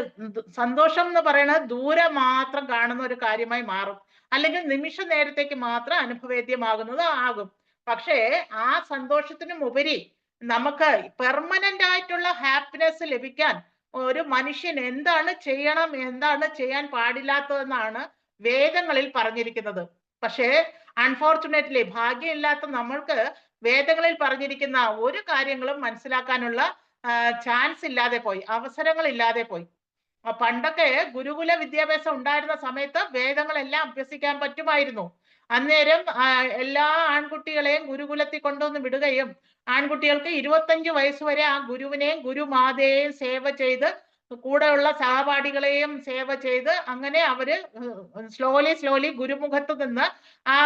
സന്തോഷം എന്ന് പറയുന്നത് ദൂരെ മാത്രം കാണുന്ന ഒരു കാര്യമായി മാറും. അല്ലെങ്കിൽ നിമിഷ നേരത്തേക്ക് മാത്രം അനുഭവേദ്യമാകുന്നത് ആകും. പക്ഷേ ആ സന്തോഷത്തിനും ഉപരി നമുക്ക് പെർമനന്റ് ആയിട്ടുള്ള ഹാപ്പിനെസ് ലഭിക്കാൻ ഒരു മനുഷ്യൻ എന്താണ് ചെയ്യണം, എന്താണ് ചെയ്യാൻ പാടില്ലാത്തതെന്നാണ് വേദങ്ങളിൽ പറഞ്ഞിരിക്കുന്നത്. പക്ഷേ അൺഫോർച്ചുനേറ്റ്ലി ഭാഗ്യമില്ലാത്ത നമ്മൾക്ക് വേദങ്ങളിൽ പറഞ്ഞിരിക്കുന്ന ഒരു കാര്യങ്ങളും മനസ്സിലാക്കാനുള്ള ചാൻസ് ഇല്ലാതെ പോയി, അവസരങ്ങൾ ഇല്ലാതെ പോയി. പണ്ടൊക്കെ ഗുരുകുല വിദ്യാഭ്യാസം ഉണ്ടായിരുന്ന സമയത്ത് വേദങ്ങളെല്ലാം അഭ്യസിക്കാൻ പറ്റുമായിരുന്നു. അന്നേരം എല്ലാ ആൺകുട്ടികളെയും ഗുരുകുലത്തിൽ കൊണ്ടുവന്ന് വിടുകയും ആൺകുട്ടികൾക്ക് 25 വയസ്സ് വരെ ആ ഗുരുവിനെയും ഗുരുമാതയെയും സേവ ചെയ്ത് കൂടെയുള്ള സഹപാഠികളെയും സേവ ചെയ്ത് അങ്ങനെ അവര് സ്ലോലി ഗുരുമുഖത്ത് നിന്ന് ആ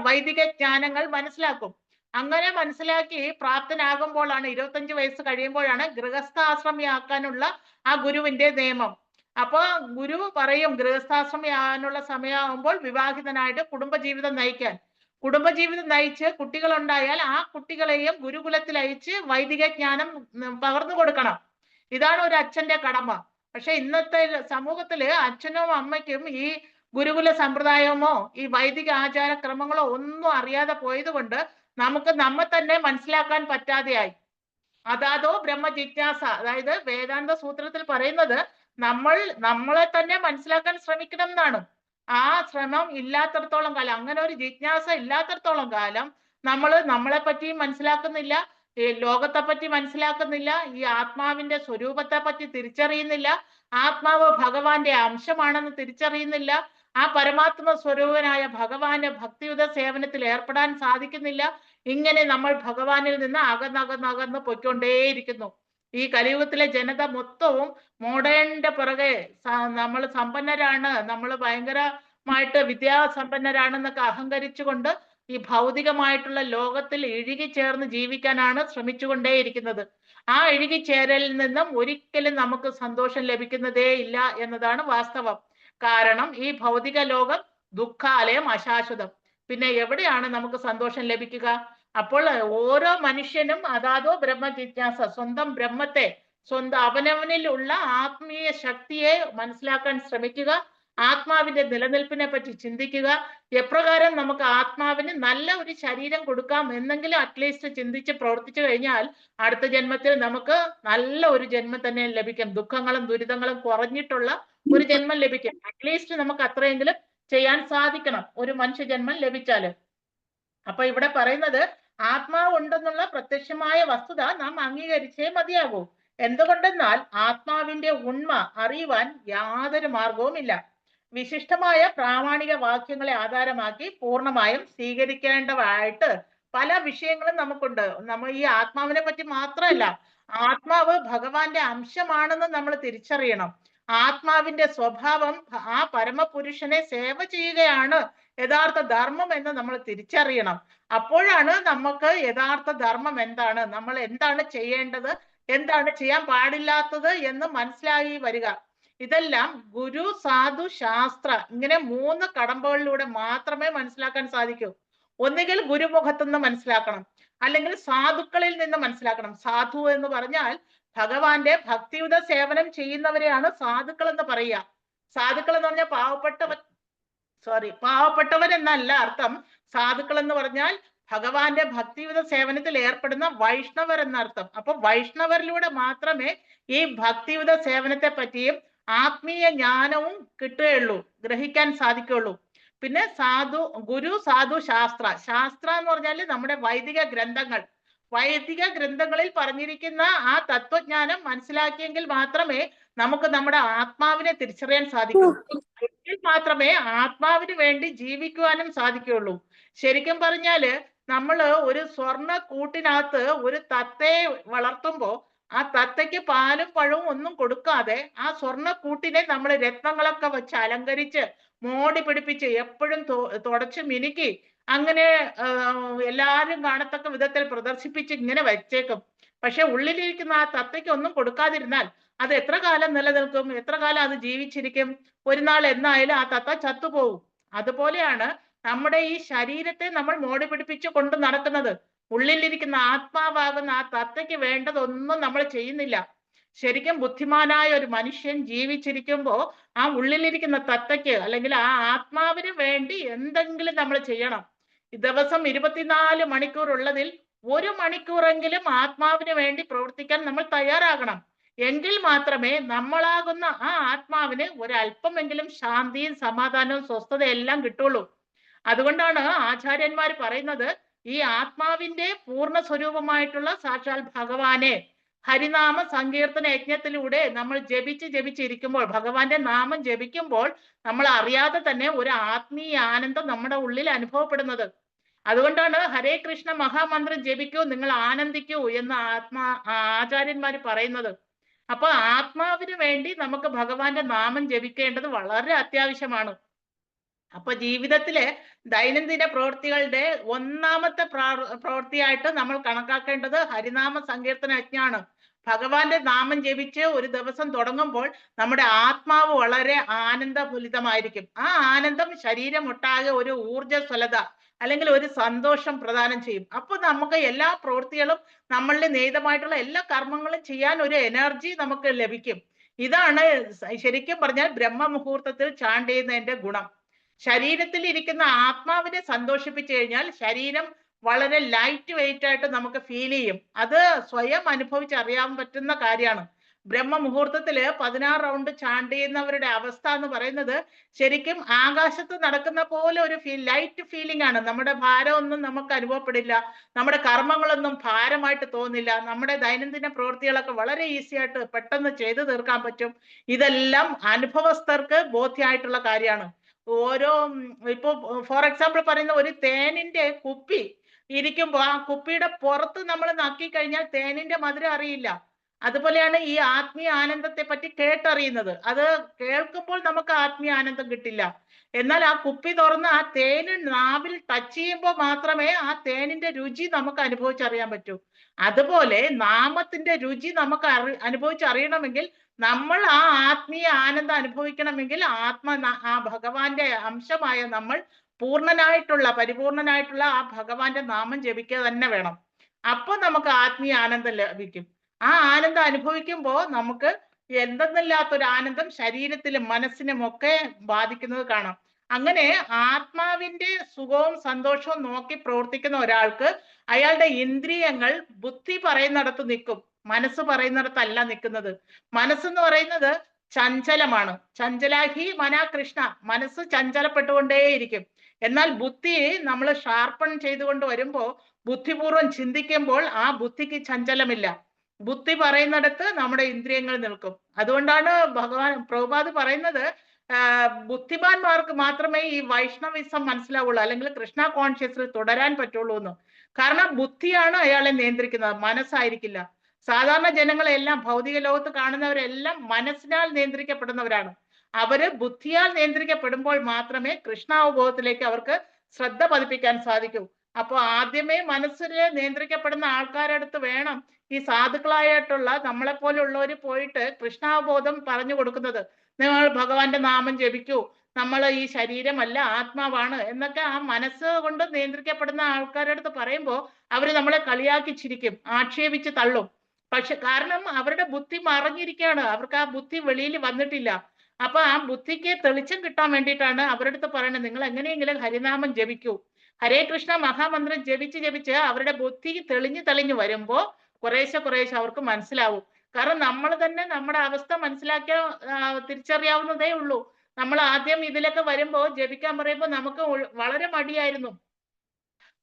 വൈദിക ജ്ഞാനങ്ങൾ മനസ്സിലാക്കും. അങ്ങനെ മനസ്സിലാക്കി പ്രാപ്തനാകുമ്പോഴാണ് 25 വയസ്സ് കഴിയുമ്പോഴാണ് ഗൃഹസ്ഥാശ്രമിയാക്കാനുള്ള ആ ഗുരുവിന്റെ നിയമം. അപ്പൊ ഗുരു പറയും ഗൃഹസ്ഥാശ്രമിയാകാനുള്ള സമയമാകുമ്പോൾ വിവാഹിതനായിട്ട് കുടുംബജീവിതം നയിക്കാൻ. കുടുംബജീവിതം നയിച്ച് കുട്ടികൾ ഉണ്ടായാൽ ആ കുട്ടികളെയും ഗുരുകുലത്തിൽ അയച്ച് വൈദിക ജ്ഞാനം പകർന്നു കൊടുക്കണം. ഇതാണ് ഒരു അച്ഛന്റെ കടമ. പക്ഷെ ഇന്നത്തെ സമൂഹത്തില് അച്ഛനും അമ്മയ്ക്കും ഈ ഗുരുകുല സമ്പ്രദായമോ ഈ വൈദിക ആചാരക്രമങ്ങളോ ഒന്നും അറിയാതെ പോയത് കൊണ്ട് നമുക്ക് നമ്മെ തന്നെ മനസ്സിലാക്കാൻ പറ്റാതെയായി. അതാതോ ബ്രഹ്മ ജിജ്ഞാസ, അതായത് വേദാന്ത സൂത്രത്തിൽ പറയുന്നത് നമ്മളെ തന്നെ മനസ്സിലാക്കാൻ ശ്രമിക്കണം എന്നാണ്. ആ ശ്രമം ഇല്ലാത്തടത്തോളം കാലം, അങ്ങനെ ഒരു ജിജ്ഞാസ ഇല്ലാത്തടത്തോളം കാലം നമ്മളെ പറ്റിയും മനസ്സിലാക്കുന്നില്ല, ഈ ലോകത്തെ പറ്റി മനസ്സിലാക്കുന്നില്ല, ഈ ആത്മാവിന്റെ സ്വരൂപത്തെ പറ്റി തിരിച്ചറിയുന്നില്ല, ആത്മാവ് ഭഗവാന്റെ അംശമാണെന്ന് തിരിച്ചറിയുന്നില്ല, ആ പരമാത്മ സ്വരൂപനായ ഭഗവാന്റെ ഭക്തിയുത സേവനത്തിൽ ഏർപ്പെടാൻ സാധിക്കുന്നില്ല. ഇങ്ങനെ നമ്മൾ ഭഗവാനിൽ നിന്ന് അകന്നകന്നകന്ന് പൊയ്ക്കൊണ്ടേയിരിക്കുന്നു. ഈ കലിയുഗത്തിലെ ജനത മൊത്തവും മോഡേണിന്റെ പുറകെ നമ്മൾ സമ്പന്നരാണ്, നമ്മൾ ഭയങ്കരമായിട്ട് വിദ്യാസമ്പന്നരാണെന്നൊക്കെ അഹങ്കരിച്ചുകൊണ്ട് ഈ ഭൗതികമായിട്ടുള്ള ലോകത്തിൽ ഇഴുകിച്ചേർന്ന് ജീവിക്കാനാണ് ശ്രമിച്ചുകൊണ്ടേയിരിക്കുന്നത്. ആ ഇഴുകിച്ചേരലിൽ നിന്നും ഒരിക്കലും നമുക്ക് സന്തോഷം ലഭിക്കുന്നതേ ഇല്ല എന്നതാണ് വാസ്തവം. കാരണം ഈ ഭൗതിക ലോകം ദുഃഖാലയം, അശാശ്വതം. പിന്നെ എവിടെയാണ് നമുക്ക് സന്തോഷം ലഭിക്കുക? അപ്പോൾ ഓരോ മനുഷ്യനും അതാതോ ബ്രഹ്മ ജിജ്ഞാസ, സ്വന്തം ബ്രഹ്മത്തെ, സ്വന്തം അവനവനിലുള്ള ആത്മീയ ശക്തിയെ മനസ്സിലാക്കാൻ ശ്രമിക്കുക, ആത്മാവിന്റെ നിലനിൽപ്പിനെ പറ്റി ചിന്തിക്കുക. എപ്രകാരം നമുക്ക് ആത്മാവിന് നല്ല ഒരു ശരീരം കൊടുക്കാം എന്നെങ്കിലും അറ്റ്ലീസ്റ്റ് ചിന്തിച്ച് പ്രവർത്തിച്ചു കഴിഞ്ഞാൽ അടുത്ത ജന്മത്തിൽ നമുക്ക് നല്ല ഒരു ജന്മം തന്നെ ലഭിക്കും. ദുഃഖങ്ങളും ദുരിതങ്ങളും കുറഞ്ഞിട്ടുള്ള ഒരു ജന്മം ലഭിക്കും. അറ്റ്ലീസ്റ്റ് നമുക്ക് അത്രയെങ്കിലും ചെയ്യാൻ സാധിക്കണം ഒരു മനുഷ്യ ജന്മം ലഭിച്ചാല്. അപ്പൊ ഇവിടെ പറയുന്നത് ആത്മാവ് ഉണ്ടെന്നുള്ള പ്രത്യക്ഷമായ വസ്തുത നാം അംഗീകരിച്ചേ മതിയാകൂ. എന്തുകൊണ്ടെന്നാൽ ആത്മാവിന്റെ ഉണ്മ അറിയുവാൻ യാതൊരു മാർഗവുമില്ല. വിശിഷ്ടമായ പ്രാമാണിക വാക്യങ്ങളെ ആധാരമാക്കി പൂർണ്ണമായും സ്വീകരിക്കേണ്ടതായിട്ട് പല വിഷയങ്ങളും നമുക്കുണ്ട്. നമ്മൾ ഈ ആത്മാവിനെ പറ്റി മാത്രമല്ല, ആത്മാവ് ഭഗവാന്റെ അംശമാണെന്ന് നമ്മൾ തിരിച്ചറിയണം. ആത്മാവിന്റെ സ്വഭാവം ആ പരമപുരുഷനെ സേവ ചെയ്യുകയാണ് യഥാർത്ഥ ധർമ്മം എന്ന് നമ്മൾ തിരിച്ചറിയണം. അപ്പോഴാണ് നമുക്ക് യഥാർത്ഥ ധർമ്മം എന്താണ്, നമ്മൾ എന്താണ് ചെയ്യേണ്ടത്, എന്താണ് ചെയ്യാൻ പാടില്ലാത്തത് എന്ന് മനസ്സിലായി വരിക. ഇതെല്ലാം ഗുരു, സാധു, ശാസ്ത്ര, ഇങ്ങനെ 3 കടമ്പകളിലൂടെ മാത്രമേ മനസ്സിലാക്കാൻ സാധിക്കൂ. ഒന്നുകിൽ ഗുരുമുഖത്തുനിന്ന് മനസ്സിലാക്കണം, അല്ലെങ്കിൽ സാധുക്കളിൽ നിന്ന് മനസ്സിലാക്കണം. സാധു എന്ന് പറഞ്ഞാൽ ഭഗവാന്റെ ഭക്തിയുത സേവനം ചെയ്യുന്നവരെയാണ് സാധുക്കൾ എന്ന് പറയുക. സാധുക്കൾ എന്ന് പറഞ്ഞാൽ പാവപ്പെട്ടവർ എന്നല്ല അർത്ഥം. സാധുക്കൾ എന്ന് പറഞ്ഞാൽ ഭഗവാന്റെ ഭക്തിയുത സേവനത്തിൽ ഏർപ്പെടുന്ന വൈഷ്ണവർ എന്നർത്ഥം. അപ്പൊ വൈഷ്ണവരിലൂടെ മാത്രമേ ഈ ഭക്തിയുത സേവനത്തെ പറ്റിയും ആത്മീയ ജ്ഞാനവും കിട്ടുകയുള്ളൂ, ഗ്രഹിക്കാൻ സാധിക്കുകയുള്ളൂ. പിന്നെ ഗുരു, സാധു, ശാസ്ത്ര. ശാസ്ത്ര എന്ന് പറഞ്ഞാൽ നമ്മുടെ വൈദിക ഗ്രന്ഥങ്ങൾ. വൈദിക ഗ്രന്ഥങ്ങളിൽ പറഞ്ഞിരിക്കുന്ന ആ തത്വജ്ഞാനം മനസ്സിലാക്കിയെങ്കിൽ മാത്രമേ നമുക്ക് നമ്മുടെ ആത്മാവിനെ തിരിച്ചറിയാൻ സാധിക്കൂ. എങ്കിൽ മാത്രമേ ആത്മാവിന് വേണ്ടി ജീവിക്കുവാനും സാധിക്കുകയുള്ളൂ. ശരിക്കും പറഞ്ഞാല് ഒരു സ്വർണ്ണ കൂട്ടിനകത്ത് ഒരു തത്തയെ വളർത്തുമ്പോ ആ തത്തയ്ക്ക് പാലും പഴവും ഒന്നും കൊടുക്കാതെ ആ സ്വർണ്ണ കൂട്ടിനെ നമ്മൾ രത്നങ്ങളൊക്കെ വെച്ച് അലങ്കരിച്ച് മോടി പിടിപ്പിച്ച് എപ്പോഴും തുടച്ച് മിനുക്കി അങ്ങനെ എല്ലാവരും കാണത്തക്ക വിധത്തിൽ പ്രദർശിപ്പിച്ച് ഇങ്ങനെ വെച്ചേക്കും. പക്ഷെ ഉള്ളിലിരിക്കുന്ന ആ തത്തയ്ക്ക് ഒന്നും കൊടുക്കാതിരുന്നാൽ അത് എത്ര കാലം നിലനിൽക്കും? എത്ര കാലം അത് ജീവിച്ചിരിക്കും? ഒരു നാൾ എന്നായാലും ആ തത്ത ചത്തുപോകും. അതുപോലെയാണ് നമ്മുടെ ഈ ശരീരത്തെ നമ്മൾ മോടി പിടിപ്പിച്ച് കൊണ്ട് നടക്കുന്നത്. ഉള്ളിലിരിക്കുന്ന ആത്മാവാകുന്ന ആ തത്തയ്ക്ക് വേണ്ടതൊന്നും നമ്മൾ ചെയ്യുന്നില്ല. ശരിക്കും ബുദ്ധിമാനായ ഒരു മനുഷ്യൻ ജീവിച്ചിരിക്കുമ്പോ ആ ഉള്ളിലിരിക്കുന്ന തത്തയ്ക്ക് അല്ലെങ്കിൽ ആ ആത്മാവിന് വേണ്ടി എന്തെങ്കിലും നമ്മൾ ചെയ്യണം. ദിവസം 24 മണിക്കൂർ ഉള്ളതിൽ 1 മണിക്കൂറെങ്കിലും ആത്മാവിന് വേണ്ടി പ്രവർത്തിക്കാൻ നമ്മൾ തയ്യാറാകണം. എങ്കിൽ മാത്രമേ നമ്മളാകുന്ന ആ ആത്മാവിന് ഒരല്പമെങ്കിലും ശാന്തിയും സമാധാനവും സ്വസ്ഥതയും എല്ലാം കിട്ടുള്ളൂ. അതുകൊണ്ടാണ് ആചാര്യന്മാർ പറയുന്നത്, ഈ ആത്മാവിന്റെ പൂർണ്ണ സ്വരൂപമായിട്ടുള്ള സാക്ഷാൽ ഭഗവാനെ ഹരിനാമ സങ്കീർത്തന യജ്ഞത്തിലൂടെ നമ്മൾ ജപിച്ചിരിക്കുമ്പോൾ, ഭഗവാന്റെ നാമം ജപിക്കുമ്പോൾ നമ്മൾ അറിയാതെ തന്നെ ഒരു ആത്മീയ ആനന്ദം നമ്മുടെ ഉള്ളിൽ അനുഭവപ്പെടുന്നത്. അതുകൊണ്ടാണ് ഹരേ കൃഷ്ണ മഹാമന്ത്രം ജപിക്കൂ, നിങ്ങൾ ആനന്ദിക്കൂ എന്ന് ആചാര്യന്മാർ പറയുന്നത്. അപ്പൊ ആത്മാവിന് വേണ്ടി നമുക്ക് ഭഗവാന്റെ നാമം ജപിക്കേണ്ടത് വളരെ അത്യാവശ്യമാണ്. അപ്പൊ ജീവിതത്തിലെ ദൈനംദിന പ്രവൃത്തികളുടെ ഒന്നാമത്തെ പ്രവൃത്തിയായിട്ട് നമ്മൾ കണക്കാക്കേണ്ടത് ഹരിനാമ സങ്കീർത്തന യജ്ഞമാണ്. ഭഗവാന്റെ നാമം ജപിച്ച് ഒരു ദിവസം തുടങ്ങുമ്പോൾ നമ്മുടെ ആത്മാവ് വളരെ ആനന്ദഫുലിതമായിരിക്കും. ആ ആനന്ദം ശരീരം ഒട്ടാകെ ഒരു ഊർജ്ജസ്വലത അല്ലെങ്കിൽ ഒരു സന്തോഷം പ്രദാനം ചെയ്യും. അപ്പൊ നമുക്ക് എല്ലാ പ്രവൃത്തികളും, നമ്മളിൽ നിഹിതമായിട്ടുള്ള എല്ലാ കർമ്മങ്ങളും ചെയ്യാൻ ഒരു എനർജി നമുക്ക് ലഭിക്കും. ഇതാണ് ശരിക്കും പറഞ്ഞാൽ ബ്രഹ്മമുഹൂർത്തത്തിൽ ചാണ്ട് ചെയ്യുന്നതിന്റെ ഗുണം. ശരീരത്തിൽ ഇരിക്കുന്ന ആത്മാവിനെ സന്തോഷിപ്പിച്ചു കഴിഞ്ഞാൽ ശരീരം വളരെ ലൈറ്റ് വെയിറ്റ് ആയിട്ട് നമുക്ക് ഫീൽ ചെയ്യും. അത് സ്വയം അനുഭവിച്ചറിയാൻ പറ്റുന്ന കാര്യമാണ്. ബ്രഹ്മമുഹൂർത്തത്തില് 16 റൗണ്ട് ചാണ്ട് ചെയ്യുന്നവരുടെ അവസ്ഥ എന്ന് പറയുന്നത് ശരിക്കും ആകാശത്ത് നടക്കുന്ന പോലെ ഒരു ലൈറ്റ് ഫീലിംഗ് ആണ്. നമ്മുടെ ഭാരമൊന്നും നമുക്ക് അനുഭവപ്പെടില്ല, നമ്മുടെ കർമ്മങ്ങളൊന്നും ഭാരമായിട്ട് തോന്നില്ല, നമ്മുടെ ദൈനംദിന പ്രവൃത്തികളൊക്കെ വളരെ ഈസി ആയിട്ട് പെട്ടെന്ന് ചെയ്തു തീർക്കാൻ പറ്റും. ഇതെല്ലാം അനുഭവസ്ഥർക്ക് ബോധ്യമായിട്ടുള്ള കാര്യമാണ്. ഓരോ ഇപ്പൊ ഫോർ എക്സാമ്പിൾ പറയുന്ന ഒരു തേനിന്റെ കുപ്പി ഇരിക്കുമ്പോ ആ കുപ്പിയുടെ പുറത്ത് നമ്മൾ നക്കി കഴിഞ്ഞാൽ തേനിന്റെ മധുരം അറിയില്ല. അതുപോലെയാണ് ഈ ആത്മീയ ആനന്ദത്തെ പറ്റി കേട്ടറിയുന്നത്. അത് കേൾക്കുമ്പോൾ നമുക്ക് ആത്മീയ ആനന്ദം കിട്ടില്ല. എന്നാൽ ആ കുപ്പി തുറന്ന് ആ തേന് നാവിൽ ടച്ച് ചെയ്യുമ്പോൾ മാത്രമേ ആ തേനിന്റെ രുചി നമുക്ക് അനുഭവിച്ചറിയാൻ പറ്റൂ. അതുപോലെ നാമത്തിന്റെ രുചി നമുക്ക് അനുഭവിച്ചറിയണമെങ്കിൽ നമ്മൾ ആ ആത്മീയ ആനന്ദം അനുഭവിക്കണമെങ്കിൽ ആ ഭഗവാന്റെ അംശമായ നമ്മൾ പരിപൂർണനായിട്ടുള്ള ആ ഭഗവാന്റെ നാമം ജപിക്കുക തന്നെ വേണം. അപ്പൊ നമുക്ക് ആത്മീയ ആനന്ദം ലഭിക്കും. ആ ആനന്ദം അനുഭവിക്കുമ്പോൾ നമുക്ക് എന്തെന്നില്ലാത്തൊരു ആനന്ദം ശരീരത്തിലും മനസ്സിനും ഒക്കെ ബാധിക്കുന്നത് കാണാം. അങ്ങനെ ആത്മാവിന്റെ സുഖവും സന്തോഷവും നോക്കി പ്രവർത്തിക്കുന്ന ഒരാൾക്ക് അയാളുടെ ഇന്ദ്രിയങ്ങൾ ബുദ്ധി പറയുന്നിടത്ത് നിൽക്കും, മനസ്സ് പറയുന്നിടത്തല്ല നിൽക്കുന്നത്. മനസ്സെന്ന് പറയുന്നത് ചഞ്ചലമാണ്. ചഞ്ചലാഹി മനാ കൃഷ്ണ, മനസ്സ് ചഞ്ചലപ്പെട്ടുകൊണ്ടേയിരിക്കും. എന്നാൽ ബുദ്ധി നമ്മൾ ഷാർപ്പൺ ചെയ്തുകൊണ്ട് വരുമ്പോ, ബുദ്ധിപൂർവം ചിന്തിക്കുമ്പോൾ ആ ബുദ്ധിക്ക് ചഞ്ചലമില്ല. ബുദ്ധി പറയുന്നിടത്ത് നമ്മുടെ ഇന്ദ്രിയങ്ങൾ നിൽക്കും. അതുകൊണ്ടാണ് പ്രഭുപാദ് പറയുന്നത്, ബുദ്ധിമാന്മാർക്ക് മാത്രമേ ഈ വൈഷ്ണവിസം മനസ്സിലാവുള്ളൂ, അല്ലെങ്കിൽ കൃഷ്ണ കോൺഷ്യസിൽ തുടരാൻ പറ്റുള്ളൂ എന്ന്. കാരണം ബുദ്ധിയാണ് അയാളെ നിയന്ത്രിക്കുന്നത്, മനസ്സായിരിക്കില്ല. സാധാരണ ജനങ്ങളെല്ലാം, ഭൗതിക ലോകത്ത് കാണുന്നവരെല്ലാം മനസ്സിനാൽ നിയന്ത്രിക്കപ്പെടുന്നവരാണ്. അവര് ബുദ്ധിയാൽ നിയന്ത്രിക്കപ്പെടുമ്പോൾ മാത്രമേ കൃഷ്ണാവബോധത്തിലേക്ക് അവർക്ക് ശ്രദ്ധ പതിപ്പിക്കാൻ സാധിക്കൂ. അപ്പൊ ആദ്യമേ മനസ്സിനെ നിയന്ത്രിക്കപ്പെടുന്ന ആൾക്കാരടുത്ത് വേണം ഈ സാധുക്കളായിട്ടുള്ള നമ്മളെ പോലുള്ളവർ പോയിട്ട് കൃഷ്ണാവബോധം പറഞ്ഞു കൊടുക്കുന്നത്. നിങ്ങൾ ഭഗവാന്റെ നാമം ജപിക്കൂ, നമ്മൾ ഈ ശരീരമല്ല ആത്മാവാണ് എന്നൊക്കെ ആ മനസ്സ് കൊണ്ട് നിയന്ത്രിക്കപ്പെടുന്ന ആൾക്കാരടുത്ത് പറയുമ്പോൾ അവര് നമ്മളെ കളിയാക്കി ചിരിക്കും, ആക്ഷേപിച്ച് തള്ളും. പക്ഷെ കാരണം അവരുടെ ബുദ്ധി മറഞ്ഞിരിക്കുകയാണ്, അവർക്ക് ആ ബുദ്ധി വെളിയിൽ വന്നിട്ടില്ല. അപ്പൊ ആ ബുദ്ധിക്ക് തെളിച്ചം കിട്ടാൻ വേണ്ടിയിട്ടാണ് അവരുടെ അടുത്ത് പറയുന്നത്, നിങ്ങൾ എങ്ങനെയെങ്കിലും ഹരിനാമം ജപിക്കൂ. ഹരേ കൃഷ്ണ മഹാമന്ത്രം ജപിച്ച് അവരുടെ ബുദ്ധി തെളിഞ്ഞു വരുമ്പോ കുറേശ്ശെ അവർക്ക് മനസ്സിലാവും. കാരണം നമ്മൾ തന്നെ നമ്മുടെ അവസ്ഥ മനസ്സിലാക്കിയ തിരിച്ചറിയാവുന്നതേ ഉള്ളൂ. നമ്മൾ ആദ്യം ഇതിലൊക്കെ വരുമ്പോ ജപിക്കാൻ പറയുമ്പോ നമുക്ക് വളരെ മടിയായിരുന്നു.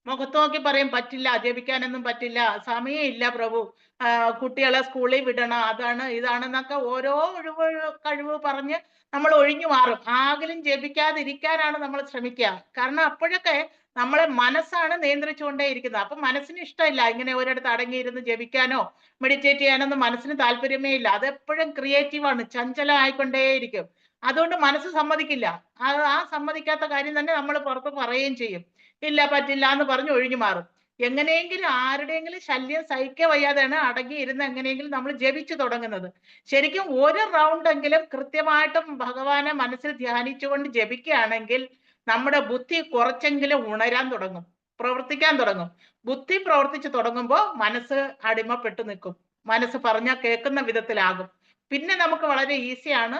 മുഖത്ത് നോക്കി പറയും, പറ്റില്ല, ജപിക്കാനൊന്നും പറ്റില്ല, സമയമില്ല പ്രഭു, കുട്ടികളെ സ്കൂളിൽ വിടണം, അതാണ് ഇതാണെന്നൊക്കെ ഓരോ കഴിവ് പറഞ്ഞ് നമ്മൾ ഒഴിഞ്ഞു മാറും. ആകിലും ജപിക്കാതിരിക്കാനാണ് നമ്മൾ ശ്രമിക്കുക. കാരണം അപ്പോഴൊക്കെ നമ്മളെ മനസ്സാണ് നിയന്ത്രിച്ചുകൊണ്ടേയിരിക്കുന്നത്. അപ്പൊ മനസ്സിന് ഇഷ്ടമില്ല ഇങ്ങനെ ഒരിടത്ത് അടങ്ങിയിരുന്ന് ജപിക്കാനോ മെഡിറ്റേറ്റ് ചെയ്യാനൊന്നും മനസ്സിന് താല്പര്യമേ ഇല്ല. അതെപ്പോഴും ക്രിയേറ്റീവാണ്, ചഞ്ചലമായിക്കൊണ്ടേയിരിക്കും. അതുകൊണ്ട് മനസ്സ് സമ്മതിക്കില്ല. ആ സമ്മതിക്കാത്ത കാര്യം തന്നെ നമ്മൾ പുറത്ത് പറയുകയും ചെയ്യും. ഇല്ല, പറ്റില്ല എന്ന് പറഞ്ഞ് ഒഴിഞ്ഞു മാറും. എങ്ങനെയെങ്കിലും ആരുടെയെങ്കിലും ശല്യം സഹിക്കാൻ വയ്യാതെയാണ് അടങ്ങിയിരുന്ന് എങ്ങനെയെങ്കിലും നമ്മൾ ജപിച്ചു തുടങ്ങുന്നത്. ശരിക്കും ഒരു റൗണ്ടെങ്കിലും കൃത്യമായിട്ടും ഭഗവാനെ മനസ്സിൽ ധ്യാനിച്ചുകൊണ്ട് ജപിക്കുകയാണെങ്കിൽ നമ്മുടെ ബുദ്ധി കുറച്ചെങ്കിലും ഉണരാൻ തുടങ്ങും, പ്രവർത്തിക്കാൻ തുടങ്ങും. ബുദ്ധി പ്രവർത്തിച്ചു തുടങ്ങുമ്പോൾ മനസ്സ് അടിമപ്പെട്ടു നിൽക്കും, മനസ്സ് പറഞ്ഞാൽ കേൾക്കുന്ന വിധത്തിലാകും. പിന്നെ നമുക്ക് വളരെ ഈസിയാണ്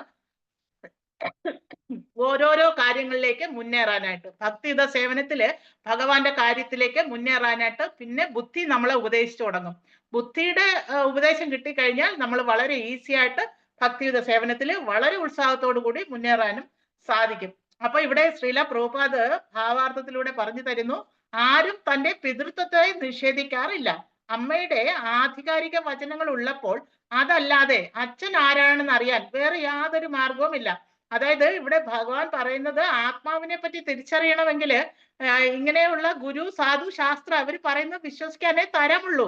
ഓരോരോ കാര്യങ്ങളിലേക്ക് മുന്നേറാനായിട്ട്. ഭക്തിയുത സേവനത്തില് ഭഗവാന്റെ കാര്യത്തിലേക്ക് മുന്നേറാനായിട്ട് പിന്നെ ബുദ്ധി നമ്മളെ ഉപദേശിച്ചു തുടങ്ങും. ബുദ്ധിയുടെ ഉപദേശം കിട്ടിക്കഴിഞ്ഞാൽ നമ്മൾ വളരെ ഈസി ആയിട്ട് ഭക്തിയുത സേവനത്തിൽ വളരെ ഉത്സാഹത്തോടു കൂടി മുന്നേറാനും സാധിക്കും. അപ്പൊ ഇവിടെ ശ്രീല പ്രഭുപാദ് ഭാവാർത്ഥത്തിലൂടെ പറഞ്ഞു തരുന്നു, ആരും തന്റെ പിതൃത്വത്തെ നിഷേധിക്കാറില്ല. അമ്മയുടെ ആധികാരിക വചനങ്ങൾ ഉള്ളപ്പോൾ അതല്ലാതെ അച്ഛൻ ആരാണെന്ന് അറിയാൻ വേറെ യാതൊരു മാർഗവുമില്ല. അതായത് ഇവിടെ ഭഗവാൻ പറയുന്നത് ആത്മാവിനെ പറ്റി തിരിച്ചറിയണമെങ്കിൽ ഇങ്ങനെയുള്ള ഗുരു സാധു ശാസ്ത്ര അവർ പറയുന്നത് വിശ്വസിക്കാനേ തരമുള്ളൂ.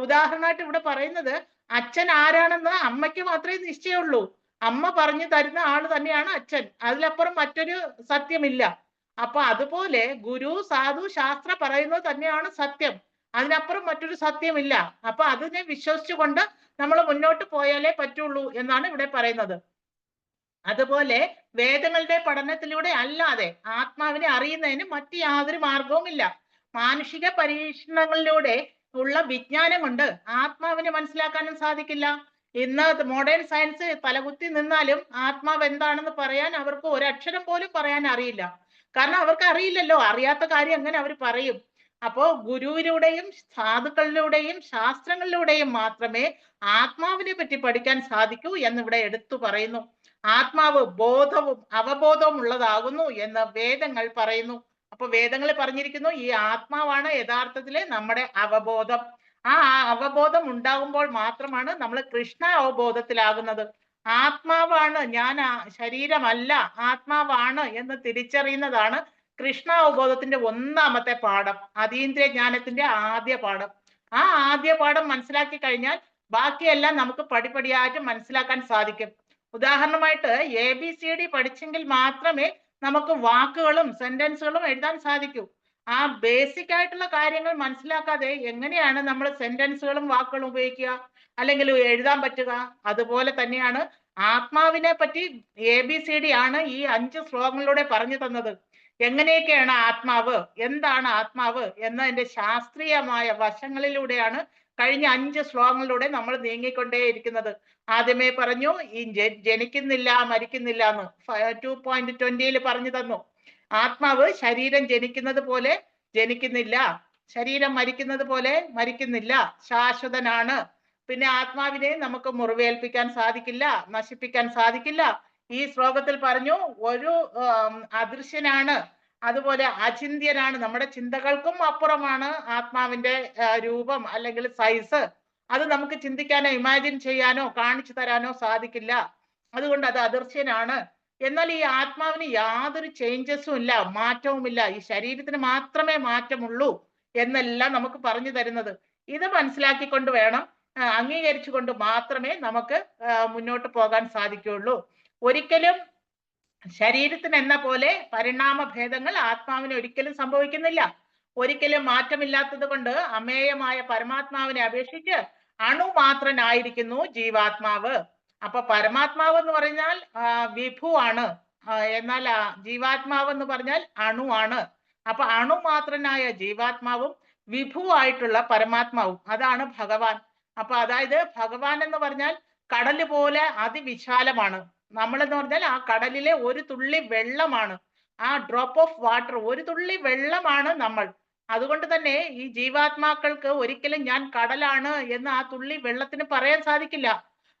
ഉദാഹരണമായിട്ട് ഇവിടെ പറയുന്നത് അച്ഛൻ ആരാണെന്ന് അമ്മയ്ക്ക് മാത്രമേ നിശ്ചയമുള്ളൂ. അമ്മ പറഞ്ഞു തരുന്ന ആള് തന്നെയാണ് അച്ഛൻ, അതിലപ്പുറം മറ്റൊരു സത്യമില്ല. അപ്പൊ അതുപോലെ ഗുരു സാധു ശാസ്ത്ര പറയുന്നത് തന്നെയാണ് സത്യം, അതിനപ്പുറം മറ്റൊരു സത്യമില്ല. അപ്പൊ അതിനെ വിശ്വസിച്ചുകൊണ്ട് നമ്മൾ മുന്നോട്ട് പോയാലേ പറ്റുള്ളൂ എന്നാണ് ഇവിടെ പറയുന്നത്. അതുപോലെ വേദങ്ങളുടെ പഠനത്തിലൂടെ അല്ലാതെ ആത്മാവിനെ അറിയുന്നതിന് മറ്റു യാതൊരു മാർഗവുമില്ല. മാനുഷിക പരീക്ഷണങ്ങളിലൂടെ ഉള്ള വിജ്ഞാനം കൊണ്ട് ആത്മാവിനെ മനസ്സിലാക്കാനും സാധിക്കില്ല. ഇന്ന് മോഡേൺ സയൻസ് തലകുത്തി നിന്നാലും ആത്മാവ് എന്താണെന്ന് പറയാൻ അവർക്ക് ഒരക്ഷരം പോലും പറയാൻ അറിയില്ല. കാരണം അവർക്ക് അറിയില്ലല്ലോ, അറിയാത്ത കാര്യം എങ്ങനെ അവർ പറയും? അപ്പോ ഗുരുവിലൂടെയും സാധുക്കളിലൂടെയും ശാസ്ത്രങ്ങളിലൂടെയും മാത്രമേ ആത്മാവിനെ പറ്റി പഠിക്കാൻ സാധിക്കൂ എന്നിവിടെ എടുത്തു പറയുന്നു. ആത്മാവ് ബോധവും അവബോധവും ഉള്ളതാകുന്നു എന്ന് വേദങ്ങൾ പറയുന്നു. അപ്പൊ വേദങ്ങൾ പറഞ്ഞിരിക്കുന്നു ഈ ആത്മാവാണ് യഥാർത്ഥത്തില് നമ്മുടെ അവബോധം. ആ അവബോധം ഉണ്ടാകുമ്പോൾ മാത്രമാണ് നമ്മൾ കൃഷ്ണ അവബോധത്തിലാകുന്നത്. ആത്മാവാണ് ഞാൻ, ശരീരമല്ല, ആത്മാവാണ് എന്ന് തിരിച്ചറിയുന്നതാണ് കൃഷ്ണ അവബോധത്തിന്റെ ഒന്നാമത്തെ പാഠം, അതീന്ദ്രിയ ജ്ഞാനത്തിന്റെ ആദ്യ പാഠം. ആ ആദ്യ പാഠം മനസ്സിലാക്കി കഴിഞ്ഞാൽ ബാക്കിയെല്ലാം നമുക്ക് പടിപടിയായിട്ട് മനസ്സിലാക്കാൻ സാധിക്കും. ഉദാഹരണമായിട്ട് ABCD പഠിച്ചെങ്കിൽ മാത്രമേ നമുക്ക് വാക്കുകളും സെന്റൻസുകളും എഴുതാൻ സാധിക്കൂ. ആ ബേസിക് ആയിട്ടുള്ള കാര്യങ്ങൾ മനസ്സിലാക്കാതെ എങ്ങനെയാണ് നമ്മൾ സെന്റൻസുകളും വാക്കുകളും ഉപയോഗിക്കുക അല്ലെങ്കിൽ എഴുതാൻ പറ്റുക? അതുപോലെ തന്നെയാണ് ആത്മാവിനെ പറ്റി ABCD ആണ് ഈ 5 ശ്ലോകങ്ങളിലൂടെ പറഞ്ഞു തന്നത്. എങ്ങനെയൊക്കെയാണ് ആത്മാവ്, എന്താണ് ആത്മാവ് എന്നതിന്റെ ശാസ്ത്രീയമായ വശങ്ങളിലൂടെയാണ് കഴിഞ്ഞ 5 ശ്ലോകങ്ങളിലൂടെ നമ്മൾ നീങ്ങിക്കൊണ്ടേയിരിക്കുന്നത്. ആദ്യമേ പറഞ്ഞു ഈ ജനിക്കുന്നില്ല മരിക്കുന്നില്ല എന്ന് 2.20 പറഞ്ഞു തന്നു. ആത്മാവ് ശരീരം ജനിക്കുന്നത് പോലെ ജനിക്കുന്നില്ല, ശരീരം മരിക്കുന്നത് പോലെ മരിക്കുന്നില്ല, ശാശ്വതനാണ്. പിന്നെ ആത്മാവിനെ നമുക്ക് മുറിവേൽപ്പിക്കാൻ സാധിക്കില്ല, നശിപ്പിക്കാൻ സാധിക്കില്ല. ഈ ശ്ലോകത്തിൽ പറഞ്ഞു ഒരു അദൃശ്യനാണ്, അതുപോലെ അചിന്ത്യനാണ്, നമ്മുടെ ചിന്തകൾക്കും അപ്പുറമാണ് ആത്മാവിന്റെ രൂപം അല്ലെങ്കിൽ സൈസ്. അത് നമുക്ക് ചിന്തിക്കാനോ ഇമാജിൻ ചെയ്യാനോ കാണിച്ചു തരാനോ സാധിക്കില്ല. അതുകൊണ്ട് അത് അദൃശ്യനാണ്. എന്നാൽ ഈ ആത്മാവിന് യാതൊരു ചേഞ്ചസും ഇല്ല, മാറ്റവുമില്ല. ഈ ശരീരത്തിന് മാത്രമേ മാറ്റമുള്ളൂ എന്നെല്ലാം നമുക്ക് പറഞ്ഞു തരുന്നത്. ഇത് മനസ്സിലാക്കിക്കൊണ്ട് വേണം, അംഗീകരിച്ചുകൊണ്ട് മാത്രമേ നമുക്ക് മുന്നോട്ട് പോകാൻ സാധിക്കുകയുള്ളൂ. ഒരിക്കലും ശരീരത്തിന് എന്ന പോലെ പരിണാമ ഭേദങ്ങൾ ആത്മാവിന് ഒരിക്കലും സംഭവിക്കുന്നില്ല. ഒരിക്കലും മാറ്റമില്ലാത്തത് കൊണ്ട് അമേയമായ പരമാത്മാവിനെ അപേക്ഷിച്ച് അണുമാത്രനായിരിക്കുന്നു ജീവാത്മാവ്. അപ്പൊ പരമാത്മാവ് എന്ന് പറഞ്ഞാൽ വിഭുവാണ്, എന്നാൽ ജീവാത്മാവ് എന്ന് പറഞ്ഞാൽ അണുവാണ്. അപ്പൊ അണുമാത്രനായ ജീവാത്മാവും വിഭുവായിട്ടുള്ള പരമാത്മാവും അതാണ് ഭഗവാൻ. അപ്പൊ അതായത് ഭഗവാൻ എന്ന് പറഞ്ഞാൽ കടല് പോലെ അതിവിശാലമാണ്. നമ്മളെന്ന് പറഞ്ഞാൽ ആ കടലിലെ ഒരു തുള്ളി വെള്ളമാണ്, ആ ഡ്രോപ്പ് ഓഫ് വാട്ടർ, ഒരു തുള്ളി വെള്ളമാണ് നമ്മൾ. അതുകൊണ്ട് തന്നെ ഈ ജീവാത്മാക്കൾക്ക് ഒരിക്കലും ഞാൻ കടലാണ് എന്ന് ആ തുള്ളി വെള്ളത്തിന് പറയാൻ സാധിക്കില്ല.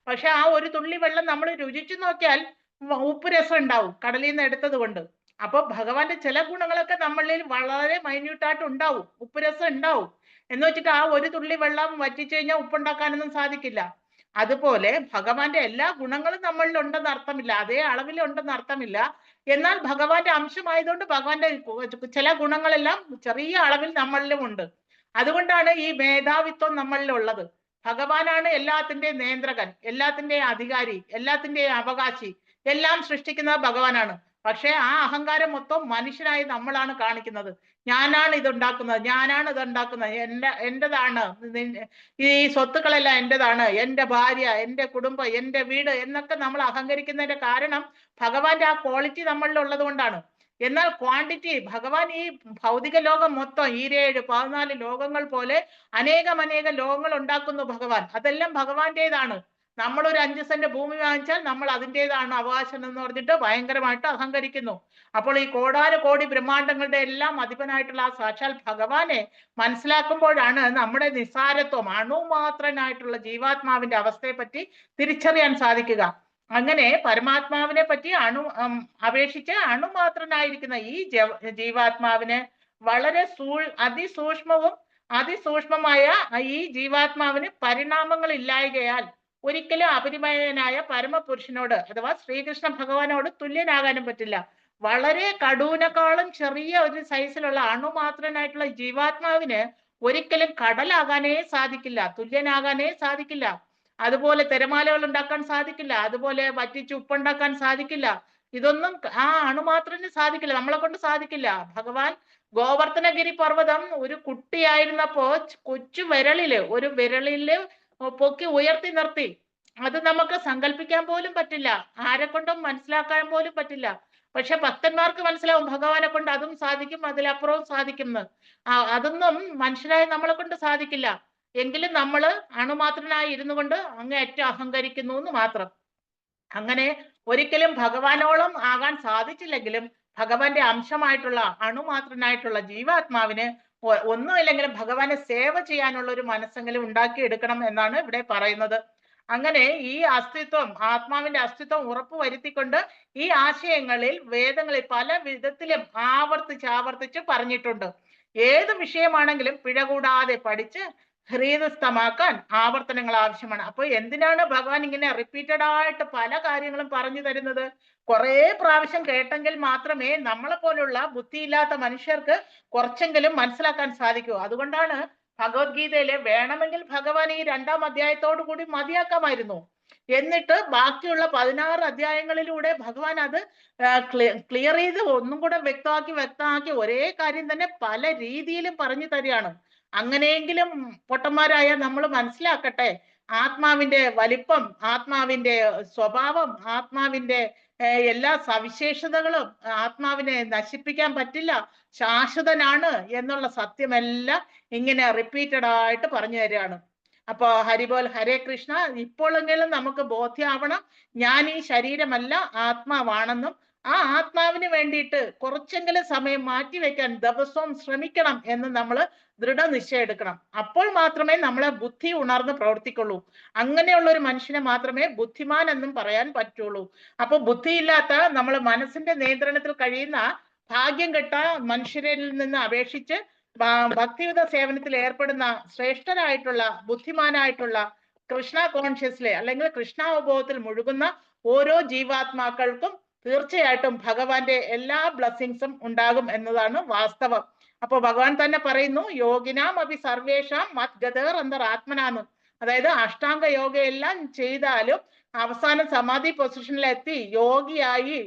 പക്ഷെ ആ ഒരു തുള്ളി വെള്ളം നമ്മൾ രുചിച്ചു നോക്കിയാൽ ഉപ്പ് രസം ഉണ്ടാവും, കടലിൽ നിന്ന് എടുത്തത് കൊണ്ട്. അപ്പൊ ഭഗവാന്റെ ചില ഗുണങ്ങളൊക്കെ നമ്മളിൽ വളരെ മൈന്യൂട്ടായിട്ട് ഉണ്ടാവും, ഉപ്പ് രസം ഉണ്ടാവും. എന്ന് വെച്ചിട്ട് ആ ഒരു തുള്ളി വെള്ളം വറ്റിച്ചു കഴിഞ്ഞാൽ ഉപ്പുണ്ടാക്കാനൊന്നും സാധിക്കില്ല. അതുപോലെ ഭഗവാന്റെ എല്ലാ ഗുണങ്ങളും നമ്മളിൽ ഉണ്ടെന്ന് അർത്ഥമില്ല, അതേ അളവിൽ ഉണ്ടെന്ന് അർത്ഥമില്ല. എന്നാൽ ഭഗവാന്റെ അംശമായതുകൊണ്ട് ഭഗവാന്റെ ചില ഗുണങ്ങളെല്ലാം ചെറിയ അളവിൽ നമ്മളിലും ഉണ്ട്. അതുകൊണ്ടാണ് ഈ മേധാവിത്വം നമ്മളിലുള്ളത്. ഭഗവാനാണ് എല്ലാത്തിന്റെയും നിയന്ത്രകൻ, എല്ലാത്തിന്റെയും അധികാരി, എല്ലാത്തിന്റെയും അവകാശി. എല്ലാം സൃഷ്ടിക്കുന്നത് ഭഗവാനാണ്. പക്ഷെ ആ അഹങ്കാരം മൊത്തം മനുഷ്യനായി നമ്മളാണ് കാണിക്കുന്നത്. ഞാനാണ് ഇതുണ്ടാക്കുന്നത്, ഞാനാണ് ഇതുണ്ടാക്കുന്നത്, എന്റേതാണ്, ഈ സ്വത്തുക്കളെല്ലാം എന്റേതാണ്, എന്റെ ഭാര്യ, എന്റെ കുടുംബം, എന്റെ വീട് എന്നൊക്കെ നമ്മൾ അഹങ്കരിക്കുന്നതിന്റെ കാരണം ഭഗവാന്റെ ആ ക്വാളിറ്റി നമ്മളിൽ ഉള്ളത് കൊണ്ടാണ്. എന്നാൽ ക്വാണ്ടിറ്റി, ഭഗവാൻ ഈ ഭൗതിക ലോകം മൊത്തം 7 14 ലോകങ്ങൾ പോലെ അനേകം ലോകങ്ങൾ ഉണ്ടാക്കുന്നു ഭഗവാൻ. അതെല്ലാം ഭഗവാന്റേതാണ്. നമ്മളൊരു 5 സെന്റ് ഭൂമി വാങ്ങിച്ചാൽ നമ്മൾ അതിൻ്റെതാണ് അവകാശം എന്ന് പറഞ്ഞിട്ട് ഭയങ്കരമായിട്ട് അഹങ്കരിക്കുന്നു. അപ്പോൾ ഈ കോടാനുകോടി ബ്രഹ്മാണ്ടങ്ങളുടെ എല്ലാം അധിപനായിട്ടുള്ള ആ സാക്ഷാൽ ഭഗവാനെ മനസ്സിലാക്കുമ്പോഴാണ് നമ്മുടെ നിസ്സാരത്വം, അണുമാത്രനായിട്ടുള്ള ജീവാത്മാവിന്റെ അവസ്ഥയെ പറ്റി തിരിച്ചറിയാൻ സാധിക്കുക. അങ്ങനെ പരമാത്മാവിനെ പറ്റി അപേക്ഷിച്ച് അണുമാത്രനായിരിക്കുന്ന ഈ ജീവാത്മാവിന് വളരെ അതിസൂക്ഷ്മമായ ഈ ജീവാത്മാവിന് പരിണാമങ്ങൾ ഇല്ലായകയാൽ ഒരിക്കലും അപരിമയനായ പരമപുരുഷനോട് അഥവാ ശ്രീകൃഷ്ണ ഭഗവാനോട് തുല്യനാകാനും പറ്റില്ല. വളരെ കടൂനേക്കാളും ചെറിയ ഒരു സൈസിലുള്ള അണുമാത്രനായിട്ടുള്ള ജീവാത്മാവിന് ഒരിക്കലും കടലാകാനേ സാധിക്കില്ല, തുല്യനാകാനേ സാധിക്കില്ല. അതുപോലെ തിരമാലകൾ ഉണ്ടാക്കാൻ സാധിക്കില്ല, അതുപോലെ വറ്റിച്ച് ഉപ്പുണ്ടാക്കാൻ സാധിക്കില്ല. ഇതൊന്നും ആ അണുമാത്രന് സാധിക്കില്ല, നമ്മളെ കൊണ്ട് സാധിക്കില്ല. ഭഗവാൻ ഗോവർദ്ധനഗിരി പർവ്വതം ഒരു കുട്ടിയായിരുന്നപ്പോ കൊച്ചു ഒരു വിരലില് പൊക്കി ഉയർത്തി നിർത്തി. അത് നമുക്ക് സങ്കല്പിക്കാൻ പോലും പറ്റില്ല, ആരെ കൊണ്ടും മനസ്സിലാക്കാൻ പോലും പറ്റില്ല. പക്ഷെ ഭക്തന്മാർക്ക് മനസ്സിലാവും ഭഗവാനെ കൊണ്ട് അതും സാധിക്കും, അതിലപ്പുറവും സാധിക്കും. അതൊന്നും മനുഷ്യരായ നമ്മളെ കൊണ്ട് സാധിക്കില്ല. എങ്കിലും നമ്മൾ അണുമാത്രനായി ഇരുന്നു കൊണ്ട് അങ്ങേയറ്റം അഹങ്കരിക്കുന്നു എന്ന് മാത്രം. അങ്ങനെ ഒരിക്കലും ഭഗവാനോളം ആകാൻ സാധിച്ചില്ലെങ്കിലും ഭഗവാന്റെ അംശമായിട്ടുള്ള അണുമാത്രനായിട്ടുള്ള ജീവാത്മാവിന് ഒന്നുമില്ലെങ്കിലും ഭഗവാനെ സേവ ചെയ്യാനുള്ള ഒരു മനസ്സെങ്കിലും ഉണ്ടാക്കിയെടുക്കണം എന്നാണ് ഇവിടെ പറയുന്നത്. അങ്ങനെ ഈ അസ്തിത്വം, ആത്മാവിന്റെ അസ്തിത്വം ഉറപ്പുവരുത്തിക്കൊണ്ട് ഈ ആശയങ്ങളിൽ വേദങ്ങളിൽ പല വിധത്തിലും ആവർത്തിച്ച് പറഞ്ഞിട്ടുണ്ട്. ഏത് വിഷയമാണെങ്കിലും പിഴ കൂടാതെ പഠിച്ച് ഹൃദയസ്ഥമാക്കാൻ ആവർത്തനങ്ങൾ ആവശ്യമാണ്. അപ്പൊ എന്തിനാണ് ഭഗവാൻ ഇങ്ങനെ റിപ്പീറ്റഡ് ആയിട്ട് പല കാര്യങ്ങളും പറഞ്ഞു തരുന്നത്? കുറെ പ്രാവശ്യം കേട്ടെങ്കിൽ മാത്രമേ നമ്മളെ പോലുള്ള ബുദ്ധിയില്ലാത്ത മനുഷ്യർക്ക് കുറച്ചെങ്കിലും മനസ്സിലാക്കാൻ സാധിക്കൂ. അതുകൊണ്ടാണ് ഭഗവത്ഗീതയിലെ വേണമെങ്കിൽ ഭഗവാൻ ഈ 2-ാം അധ്യായത്തോടു കൂടി മതിയാക്കാമായിരുന്നു. എന്നിട്ട് ബാക്കിയുള്ള 16 അധ്യായങ്ങളിലൂടെ ഭഗവാൻ അത് ക്ലിയർ ചെയ്ത് ഒന്നും കൂടെ വ്യക്തമാക്കി ഒരേ കാര്യം തന്നെ പല രീതിയിലും പറഞ്ഞു തരികയാണ്. അങ്ങനെയെങ്കിലും പൊട്ടന്മാരായ നമ്മൾ മനസ്സിലാക്കട്ടെ, ആത്മാവിന്റെ വലിപ്പം, ആത്മാവിന്റെ സ്വഭാവം, ആത്മാവിന്റെ എല്ലാ സവിശേഷതകളും ആത്മാവിനെ നശിപ്പിക്കാൻ പറ്റില്ല, ശാശ്വതനാണ് എന്നുള്ള സത്യമെല്ലാം ഇങ്ങനെ റിപ്പീറ്റഡ് ആയിട്ട് പറഞ്ഞു തരികയാണ്. അപ്പൊ ഹരിബോൽ ഹരേ കൃഷ്ണ. ഇപ്പോഴെങ്കിലും നമുക്ക് ബോധ്യമാവണം ഞാൻ ഈ ശരീരമല്ല, ആത്മാവാണെന്നും ആ ആത്മാവിന് വേണ്ടിയിട്ട് കുറച്ചെങ്കിലും സമയം മാറ്റിവെക്കാൻ ദിവസവും ശ്രമിക്കണം എന്ന് നമ്മൾ ദൃഢനിശ്ചയം എടുക്കണം. അപ്പോൾ മാത്രമേ നമ്മളെ ബുദ്ധി ഉണർന്ന് പ്രവർത്തിക്കുള്ളൂ. അങ്ങനെയുള്ള ഒരു മനുഷ്യനെ മാത്രമേ ബുദ്ധിമാൻ എന്നും പറയാൻ പറ്റുള്ളൂ. അപ്പൊ ബുദ്ധിയില്ലാത്ത നമ്മൾ മനസ്സിന്റെ നിയന്ത്രണത്തിൽ കഴിയുന്ന ഭാഗ്യം കെട്ട മനുഷ്യരിൽ നിന്ന് അപേക്ഷിച്ച് ഭക്തിയുത സേവനത്തിൽ ഏർപ്പെടുന്ന ശ്രേഷ്ഠരായിട്ടുള്ള ബുദ്ധിമാനായിട്ടുള്ള കൃഷ്ണ കോൺഷ്യസ്ലി അല്ലെങ്കിൽ കൃഷ്ണാവബോധത്തിൽ മുഴുകുന്ന ഓരോ ജീവാത്മാക്കൾക്കും തീർച്ചയായിട്ടും ഭഗവാന്റെ എല്ലാ ബ്ലെസ്സിങ്സും ഉണ്ടാകും എന്നതാണ് വാസ്തവം. അപ്പൊ ഭഗവാൻ തന്നെ പറയുന്നു, യോഗിനാം അഭി സർവേഷാം മദ്ഗതർ അന്തരാത്മനാന്ന്. അതായത് അഷ്ടാംഗ യോഗയെല്ലാം ചെയ്താലും അവസാനം സമാധി പൊസിഷനിലെത്തി യോഗിയായി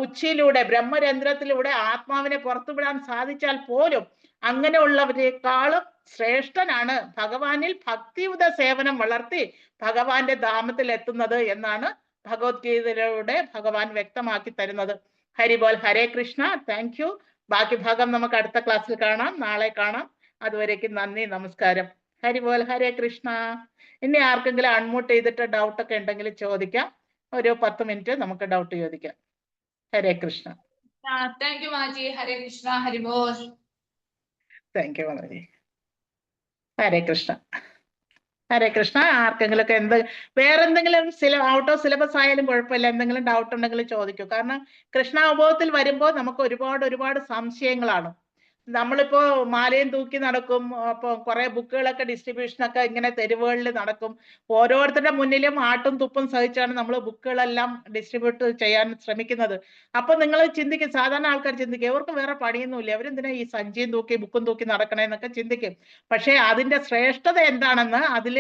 ഉച്ചിയിലൂടെ ബ്രഹ്മരന്ധ്രത്തിലൂടെ ആത്മാവിനെ പുറത്തുവിടാൻ സാധിച്ചാൽ പോലും അങ്ങനെയുള്ളവരെക്കാളും ശ്രേഷ്ഠനാണ് ഭഗവാനിൽ ഭക്തിയുത സേവനം വളർത്തി ഭഗവാന്റെ ധാമത്തിൽ എത്തുന്നത് എന്നാണ് ഭഗവത്ഗീതയിലൂടെ ഭഗവാൻ വ്യക്തമാക്കി തരുന്നത്. ഹരിബോൽ ഹരേ കൃഷ്ണ. Thank you. ബാക്കി ഭാഗം നമുക്ക് അടുത്ത ക്ലാസ്സിൽ കാണാം, നാളെ കാണാം. അതുവരേക്കും നന്ദി, നമസ്കാരം. ഹരിബോൽ ഹരേ കൃഷ്ണ. ഇനി ആർക്കെങ്കിലും അൺമ്യൂട്ട് ചെയ്തിട്ട് ഡൗട്ട് ഒക്കെ ഉണ്ടെങ്കിൽ ചോദിക്കാം. ഒരു 10 മിനിറ്റ് നമുക്ക് ഡൗട്ട് ചോദിക്കാം. ഹരേ കൃഷ്ണ. താങ്ക് യു മാജി. ഹരേ കൃഷ്ണ. ഹരിബോൽ. താങ്ക് യു മാജി. ഹരേ കൃഷ്ണ. ഹരേ കൃഷ്ണ. ആർക്കെങ്കിലൊക്കെ വേറെന്തെങ്കിലും ഔട്ട് ഓഫ് സിലബസ് ആയാലും കുഴപ്പമില്ല, എന്തെങ്കിലും ഡൗട്ട് ഉണ്ടെങ്കിൽ ചോദിക്കൂ. കാരണം കൃഷ്ണാവബോധത്തിൽ വരുമ്പോൾ നമുക്ക് ഒരുപാട് സംശയങ്ങളാണ്. നമ്മളിപ്പോ മാലയും തൂക്കി നടക്കും. അപ്പൊ കുറെ ബുക്കുകളൊക്കെ ഡിസ്ട്രിബ്യൂഷനൊക്കെ ഇങ്ങനെ തെരുവുകളിൽ നടക്കും. ഓരോരുത്തരുടെ മുന്നിലും ആട്ടും തുപ്പും സഹിച്ചാണ് നമ്മൾ ബുക്കുകളെല്ലാം ഡിസ്ട്രിബ്യൂട്ട് ചെയ്യാൻ ശ്രമിക്കുന്നത്. അപ്പൊ നിങ്ങൾ ചിന്തിക്കും, സാധാരണ ആൾക്കാർ ചിന്തിക്കും, ഇവർക്ക് വേറെ പണിയൊന്നുമില്ല, അവരെന്തിനാ ഈ സഞ്ചിയും തൂക്കി ബുക്കും തൂക്കി നടക്കണേന്നൊക്കെ ചിന്തിക്കും. പക്ഷെ അതിന്റെ ശ്രേഷ്ഠത എന്താണെന്ന് അതിൽ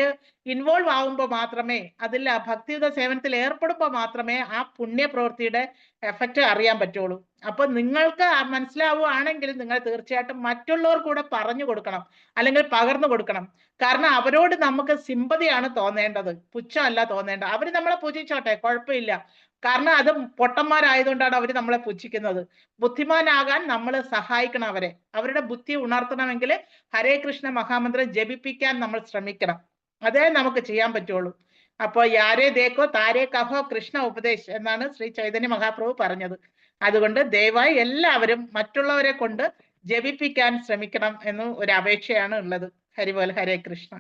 ഇൻവോൾവ് ആവുമ്പോൾ മാത്രമേ, അതിൽ ആ ഭക്തിയുത സേവനത്തിൽ ഏർപ്പെടുമ്പോൾ മാത്രമേ ആ പുണ്യപ്രവൃത്തിയുടെ എഫക്റ്റ് അറിയാൻ പറ്റുള്ളൂ. അപ്പൊ നിങ്ങൾക്ക് മനസ്സിലാവുകയാണെങ്കിൽ നിങ്ങൾ തീർച്ചയായിട്ടും മറ്റുള്ളവർ കൂടെ പറഞ്ഞു കൊടുക്കണം, അല്ലെങ്കിൽ പകർന്നു കൊടുക്കണം. കാരണം അവരോട് നമുക്ക് സിമ്പതിയാണ് തോന്നേണ്ടത്, പുച്ഛമല്ല തോന്നേണ്ടത്. അവര് നമ്മളെ പുച്ഛിച്ചോട്ടെ, കുഴപ്പമില്ല. കാരണം അത് പൊട്ടന്മാരായതുകൊണ്ടാണ് അവർ നമ്മളെ പുച്ഛിക്കുന്നത്. ബുദ്ധിമാനാകാൻ നമ്മൾ സഹായിക്കണം അവരെ. അവരുടെ ബുദ്ധി ഉണർത്തണമെങ്കിൽ ഹരേ കൃഷ്ണ മഹാമന്ത്രം ജപിപ്പിക്കാൻ നമ്മൾ ശ്രമിക്കണം. അതേ നമുക്ക് ചെയ്യാൻ പറ്റുള്ളൂ. അപ്പൊ യാരേ ദേക്കോ താരേ കഹോ കൃഷ്ണ ഉപദേശ് എന്നാണ് ശ്രീ ചൈതന്യ മഹാപ്രഭു പറഞ്ഞത്. അതുകൊണ്ട് ദയവായി എല്ലാവരും മറ്റുള്ളവരെ കൊണ്ട് ജപിപ്പിക്കാൻ ശ്രമിക്കണം എന്ന് ഒരു അപേക്ഷയാണ് ഉള്ളത്. ഹരിബോൽ. ഹരേ കൃഷ്ണ.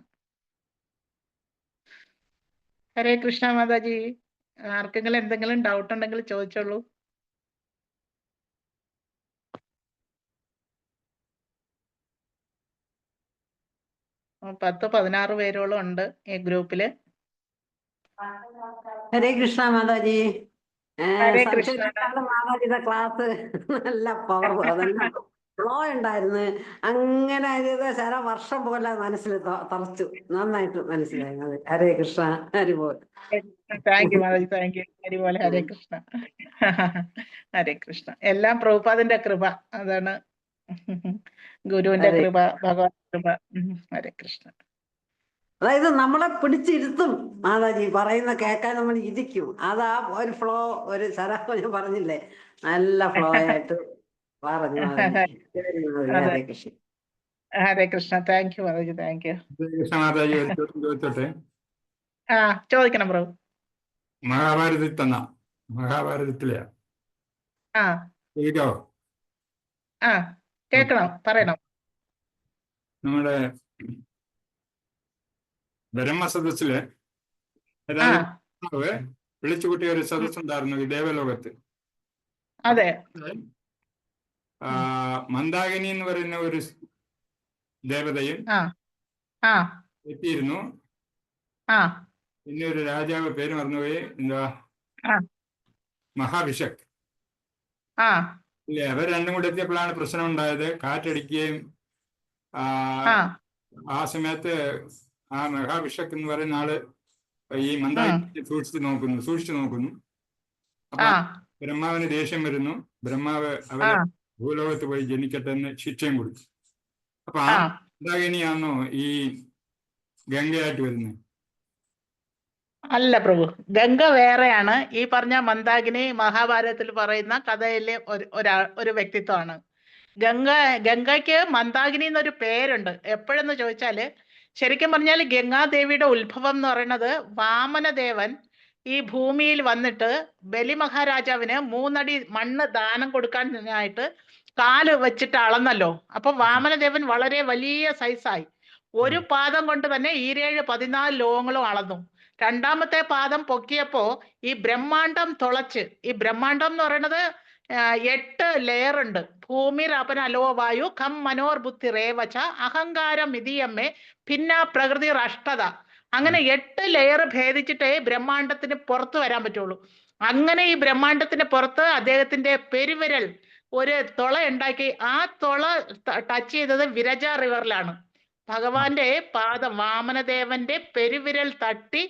ഹരേ കൃഷ്ണ മാതാജി. ആർക്കെങ്കിലും എന്തെങ്കിലും ഡൗട്ട് ഉണ്ടെങ്കിൽ ചോദിച്ചോളൂ. ഉം, 10-16 പേരോളം ഉണ്ട് ഈ ഗ്രൂപ്പില്. ഹരേ കൃഷ്ണ മാതാജി. ഹരേ കൃഷ്ണ. മാതാജിയുടെ ക്ലാസ് നല്ല പവർ, നല്ല ഫ്ലോ ഉണ്ടായിരുന്നു. അങ്ങനെ ശര വർഷം പോലെ മനസ്സിൽ തറച്ചു. നന്നായിട്ട് മനസ്സിലായി. അത് ഹരേ കൃഷ്ണ. ഹരിബോൽ. താങ്ക് യു മാതാജി, താങ്ക് യു. ഹരിബോൽ. ഹരേ കൃഷ്ണ. ഹരേ കൃഷ്ണ. എല്ലാം പ്രഭുപാദിന്റെ കൃപ, അതാണ്. ഗുരുവിന്റെ കൃപ, ഭഗവാൻ കൃപ. ഹരേ കൃഷ്ണ. അതായത് നമ്മളെ പിടിച്ചിരുത്തും മാതാജി, പറയുന്ന കേൾക്കാൻ നമ്മൾ ഇരിക്കും. അതാ ഒരു ഫ്ലോ, ഒരു ഞാൻ പറഞ്ഞില്ലേ, നല്ല ഫ്ലോ ആയിട്ട് പറഞ്ഞു മാതാജി. ഹരേ കൃഷ്ണ. ഹരേ കൃഷ്ണ. താങ്ക് യു മാതാജി, താങ്ക് യു. കൃഷ്ണ മാതാജി, ഒരു ചോദ്യം ചോദിച്ചോട്ടെ? ആ, ചോദിക്കണം പ്രഭു. മഹാഭാരതത്തിലെ ആ കേൾക്കാവോ? ആ കേക്കണം, പറയണം. നമ്മുടെ ബ്രഹ്മസദസ്സില് ആ വിളിച്ചു കൂട്ടിയ ഒരു സദസ്സുണ്ടായിരുന്നു ഈ ദേവലോകത്ത്. അതെ. മന്ദാകിനി എന്ന് പറയുന്ന ഒരു ദേവതയും ആ ആ എത്തിയിരുന്നു. ആ പിന്നെ ഒരു രാജാവ്, പേര് മറന്നുപോയി, എന്താ, മഹാഭിഷക്. ആ ഇല്ലേ, അവർ രണ്ടും കൂടെ എത്തിയപ്പോഴാണ് പ്രശ്നം ഉണ്ടായത്. കാറ്റടിക്കുകയും ആ സമയത്ത് ആ മഹാഭിഷക് എന്ന് പറയുന്ന ആള് ഈ മന്ദാകിനി സൂക്ഷിച്ചു നോക്കുന്നു. അപ്പൊ ബ്രഹ്മാവിന് ദേഷ്യം വരുന്നു. ബ്രഹ്മാവ് അവരെ ഭൂലോകത്ത് പോയി ജനിക്കട്ടെ എന്ന് ശിക്ഷയും കൊടുത്തു. അപ്പൊ ആ മന്ദാകിനിയാണോ ഈ ഗംഗയായിട്ട് വരുന്നത്? അല്ല പ്രഭു, ഗംഗ വേറെയാണ്. ഈ പറഞ്ഞ മന്ദാകിനി മഹാഭാരതത്തിൽ പറയുന്ന കഥയിലെ ഒരു വ്യക്തിത്വമാണ്. ഗംഗയ്ക്ക് മന്ദാകിനി എന്നൊരു പേരുണ്ട്. എപ്പോഴെന്ന് ചോദിച്ചാല്, ശരിക്കും പറഞ്ഞാൽ ഗംഗാദേവിയുടെ ഉത്ഭവം എന്ന് പറയുന്നത്, വാമനദേവൻ ഈ ഭൂമിയിൽ വന്നിട്ട് ബലി മഹാരാജാവിന് 3 അടി മണ്ണ് ദാനം കൊടുക്കാനായിട്ട് കാല് വെച്ചിട്ട് അളന്നല്ലോ. അപ്പൊ വാമനദേവൻ വളരെ വലിയ സൈസായി. ഒരു പാദം കൊണ്ട് തന്നെ 14 ലോകങ്ങളും അളന്നു. രണ്ടാമത്തെ പാദം പൊക്കിയപ്പോ ഈ ബ്രഹ്മാണ്ടം തുളച്ച്, ഈ ബ്രഹ്മാണ്ടം എന്ന് പറയുന്നത് 8 ലെയർ ഉണ്ട്. ഭൂമി അപന അലോ വായു ഖം മനോർ ബുദ്ധി റേവച്ച അഹങ്കാരം മിതിയമ്മേ ഭിന്ന പ്രകൃതി അഷ്ടത. അങ്ങനെ 8 ലെയർ ഭേദിച്ചിട്ടേ ബ്രഹ്മാണ്ടത്തിന് പുറത്തു വരാൻ പറ്റുള്ളൂ. അങ്ങനെ ഈ ബ്രഹ്മാണ്ടത്തിന് പുറത്ത് അദ്ദേഹത്തിന്റെ പെരുവിരൽ ഒരു തുള ഉണ്ടാക്കി. ആ തുള ടച്ച് ചെയ്തത് വിരജ റിവറിലാണ്. ഭഗവാന്റെ പാദം, വാമനദേവന്റെ പെരുവിരൽ തട്ടി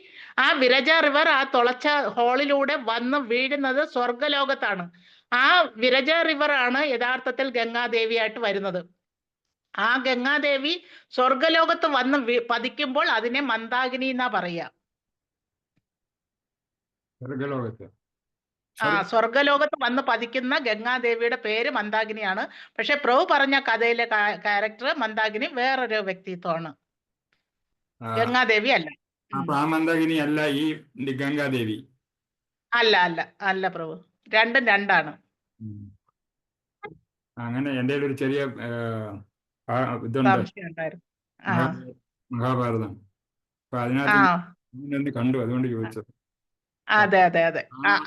ആ വിരജ റിവർ ആ തുളച്ച ഹോളിലൂടെ വന്ന് വീഴുന്നത് സ്വർഗലോകത്താണ്. ആ വിരജ റിവർ ആണ് യഥാർത്ഥത്തിൽ ഗംഗാദേവിയായിട്ട് വരുന്നത്. ആ ഗംഗാദേവി സ്വർഗലോകത്ത് വന്ന് പതിക്കുമ്പോൾ അതിനെ മന്ദാകിനി എന്നാ പറയാ. സ്വർഗലോകത്ത് വന്ന് പതിക്കുന്ന ഗംഗാദേവിയുടെ പേര് മന്ദാകിനിയാണ്. പക്ഷെ പ്രഭു പറഞ്ഞ കഥയിലെ ക്യാരക്ടർ മന്ദാകിനി വേറൊരു വ്യക്തിത്വമാണ്, ഗംഗാദേവി അല്ല. മന്ദാകിനി അല്ല ഈ ഗംഗാദേവി. അല്ല അല്ല അല്ല പ്രഭു, രണ്ടും രണ്ടാണ്. അങ്ങനെ എന്റെ ഒരു ചെറിയ ഇതുണ്ട്, മഹാഭാരതം. അപ്പൊ അതിനകത്ത് കണ്ടു, അതുകൊണ്ട് ചോദിച്ചത്. അതെ അതെ അതെ.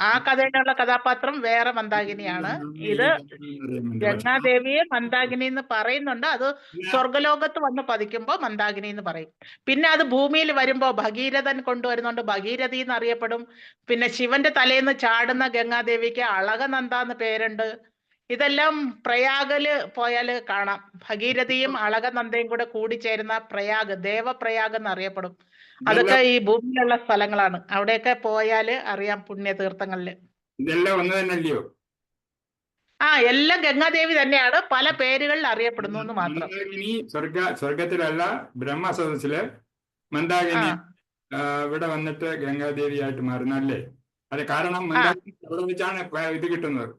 ആ കഥയിലുള്ള കഥാപാത്രം വേറെ മന്ദാകിനിയാണ്. ഇത് ഗംഗാദേവിയെ മന്ദാകിനി എന്ന് പറയുന്നുണ്ട്. അത് സ്വർഗലോകത്ത് വന്ന് പതിക്കുമ്പോ മന്ദാകിനി എന്ന് പറയും. പിന്നെ അത് ഭൂമിയിൽ വരുമ്പോ ഭഗീരഥൻ കൊണ്ടുവരുന്നുണ്ട്, ഭഗീരഥി എന്നറിയപ്പെടും. പിന്നെ ശിവന്റെ തലേന്ന് ചാടുന്ന ഗംഗാദേവിക്ക് അളകനന്ദ എന്ന് പേരുണ്ട്. ഇതെല്ലാം പ്രയാഗില് പോയാല് കാണാം. ഭഗീരഥിയും അളകനന്ദയും കൂടെ കൂടിച്ചേരുന്ന പ്രയാഗ്, ദേവപ്രയാഗ് എന്നറിയപ്പെടും. അതൊക്കെ ഈ ഭൂമിയിലുള്ള സ്ഥലങ്ങളാണ്. അവിടെയൊക്കെ പോയാല് അറിയാം, പുണ്യതീർത്ഥങ്ങളില്. ഇതെല്ലാം ഒന്ന് തന്നെയല്ലയോ? എല്ലാം ഗംഗാദേവി തന്നെയാണ്, പല പേരുകളിൽ അറിയപ്പെടുന്നു എന്ന് മാത്രം. മന്ദാകിനി സ്വർഗത്തിലല്ല, ബ്രഹ്മസദസ്സില് മന്ദാകിനി ഇവിടെ വന്നിട്ട് ഗംഗാദേവിയായിട്ട് മാറുന്നല്ലേ? അത് കാരണം മന്ദാകിനി അവിടെ വെച്ചാണ് ഇത് കിട്ടുന്നത്,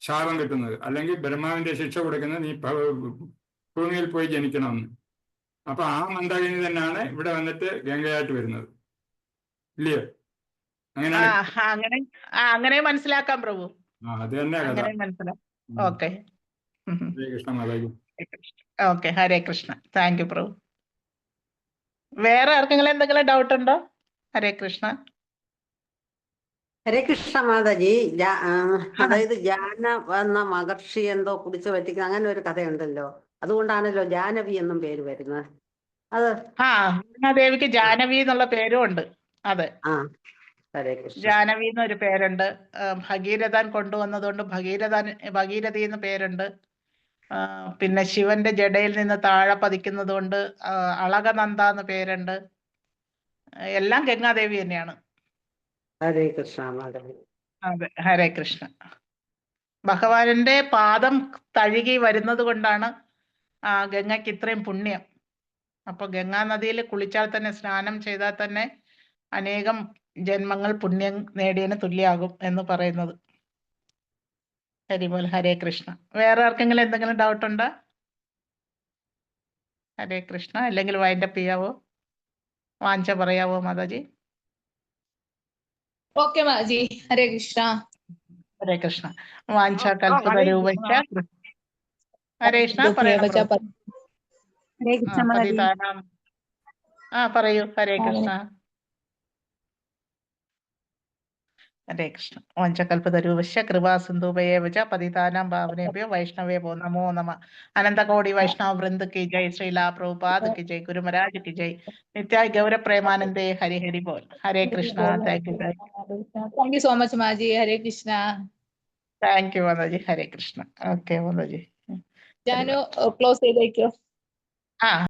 ശാപം കിട്ടുന്നത്. അല്ലെങ്കിൽ ബ്രഹ്മാവിന്റെ ശിക്ഷ കൊടുക്കുന്നത് നീ ഭൂമിയിൽ പോയി ജനിക്കണമെന്ന്. അപ്പൊ ആ മന്ദാകിനി തന്നെയാണ് ഇവിടെ വന്നിട്ട് ഗംഗയായിട്ട് വരുന്നത്, ഇല്ലയോ? അങ്ങനെ മനസ്സിലാക്കാം പ്രഭു. അത് തന്നെ കഥ. അങ്ങനെ മനസ്സിലാക്കാം. ഓക്കെ. ഹരേ കൃഷ്ണ മാതാജി. Okay, Hare Krishna. Thank you പ്രഭു. വേറെ ആർക്കെങ്കിലും എന്തെങ്കിലും ഡൗട്ട് ഉണ്ടോ? ഹരേ കൃഷ്ണ. ഹരേ കൃഷ്ണ മാതാജി. അതായത് ജാന എന്ന മഹർഷി എന്തോ കുടിച്ചു പറ്റിക്കുന്ന അങ്ങനെ ഒരു കഥയുണ്ടല്ലോ, അതുകൊണ്ടാണല്ലോ ജാനവി എന്നും പേര് വരുന്നത്. അത് ഗംഗാദേവിക്ക് ജാനവി എന്നുള്ള പേരും ഉണ്ട്. അതെ, ഹരേ കൃഷ്ണ. ജാനവി എന്നൊരു പേരുണ്ട്. ഭഗീരഥൻ കൊണ്ടുവന്നതുകൊണ്ട് ഭഗീരഥി എന്ന് പേരുണ്ട്. പിന്നെ ശിവന്റെ ജടയിൽ നിന്ന് താഴെ പതിക്കുന്നത് കൊണ്ട് അളകനന്ദ എന്ന് പേരുണ്ട്. എല്ലാം ഗംഗാദേവി തന്നെയാണ്. ഹരേ കൃഷ്ണ മാതാജി. അതെ, ഹരേ കൃഷ്ണ. ഭഗവാന്റെ പാദം തഴുകി വരുന്നത് കൊണ്ടാണ് ഗംഗയ്ക്ക് ഇത്രയും പുണ്യം. അപ്പൊ ഗംഗാ നദിയിൽ കുളിച്ചാൽ തന്നെ, സ്നാനം ചെയ്താൽ തന്നെ അനേകം ജന്മങ്ങൾ പുണ്യം നേടിയതിന് തുല്യമാകും എന്ന് പറയുന്നത്. ഹരിബോൽ. ഹരേ കൃഷ്ണ. വേറെ ആർക്കെങ്കിലും എന്തെങ്കിലും ഡൗട്ട് ഉണ്ടോ? ഹരേ കൃഷ്ണ. അല്ലെങ്കിൽ വൈൻഡപ്പ് ചെയ്യാവോ? വാഞ്ച പറയാവോ മാതാജി? ഓക്കെ മാതാജി. ഹരേ കൃഷ്ണ. ഹരേ കൃഷ്ണ. വാഞ്ച കൽപ്പതരൂപച്ച ഹരേ കൃഷ്ണ. പതിതാനാം. പറയൂ. ഹരേ കൃഷ്ണ. ഹരേ കൃഷ്ണ. വാഞ്ചകൽപ്പതരൂപശ്ച കൃപാസിന്ധുഭയേവച പതിതാനാം പാവനേഭ്യോ വൈഷ്ണവേഭ്യോ നമോ നമഃ. അനന്തകോടി വൈഷ്ണവ വൃന്ദ കി ജയ്. ശ്രീലാ പ്രഭുപാദ് കി ജയ്. ഗുരു മഹാരാജ് കി ജയ്. നിത്യായ ഗൗര പ്രേമാനന്ദേ. ഹരി ഹരി ബോൽ. Hare Krishna. Thank you so much മാതാജി. ഹരേ കൃഷ്ണ. താങ്ക് യു മാതാജി. ഹരേ കൃഷ്ണ. ഓക്കെ മാതാജി. ഞാനു ക്ലോസ് ചെയ്തേക്കോ?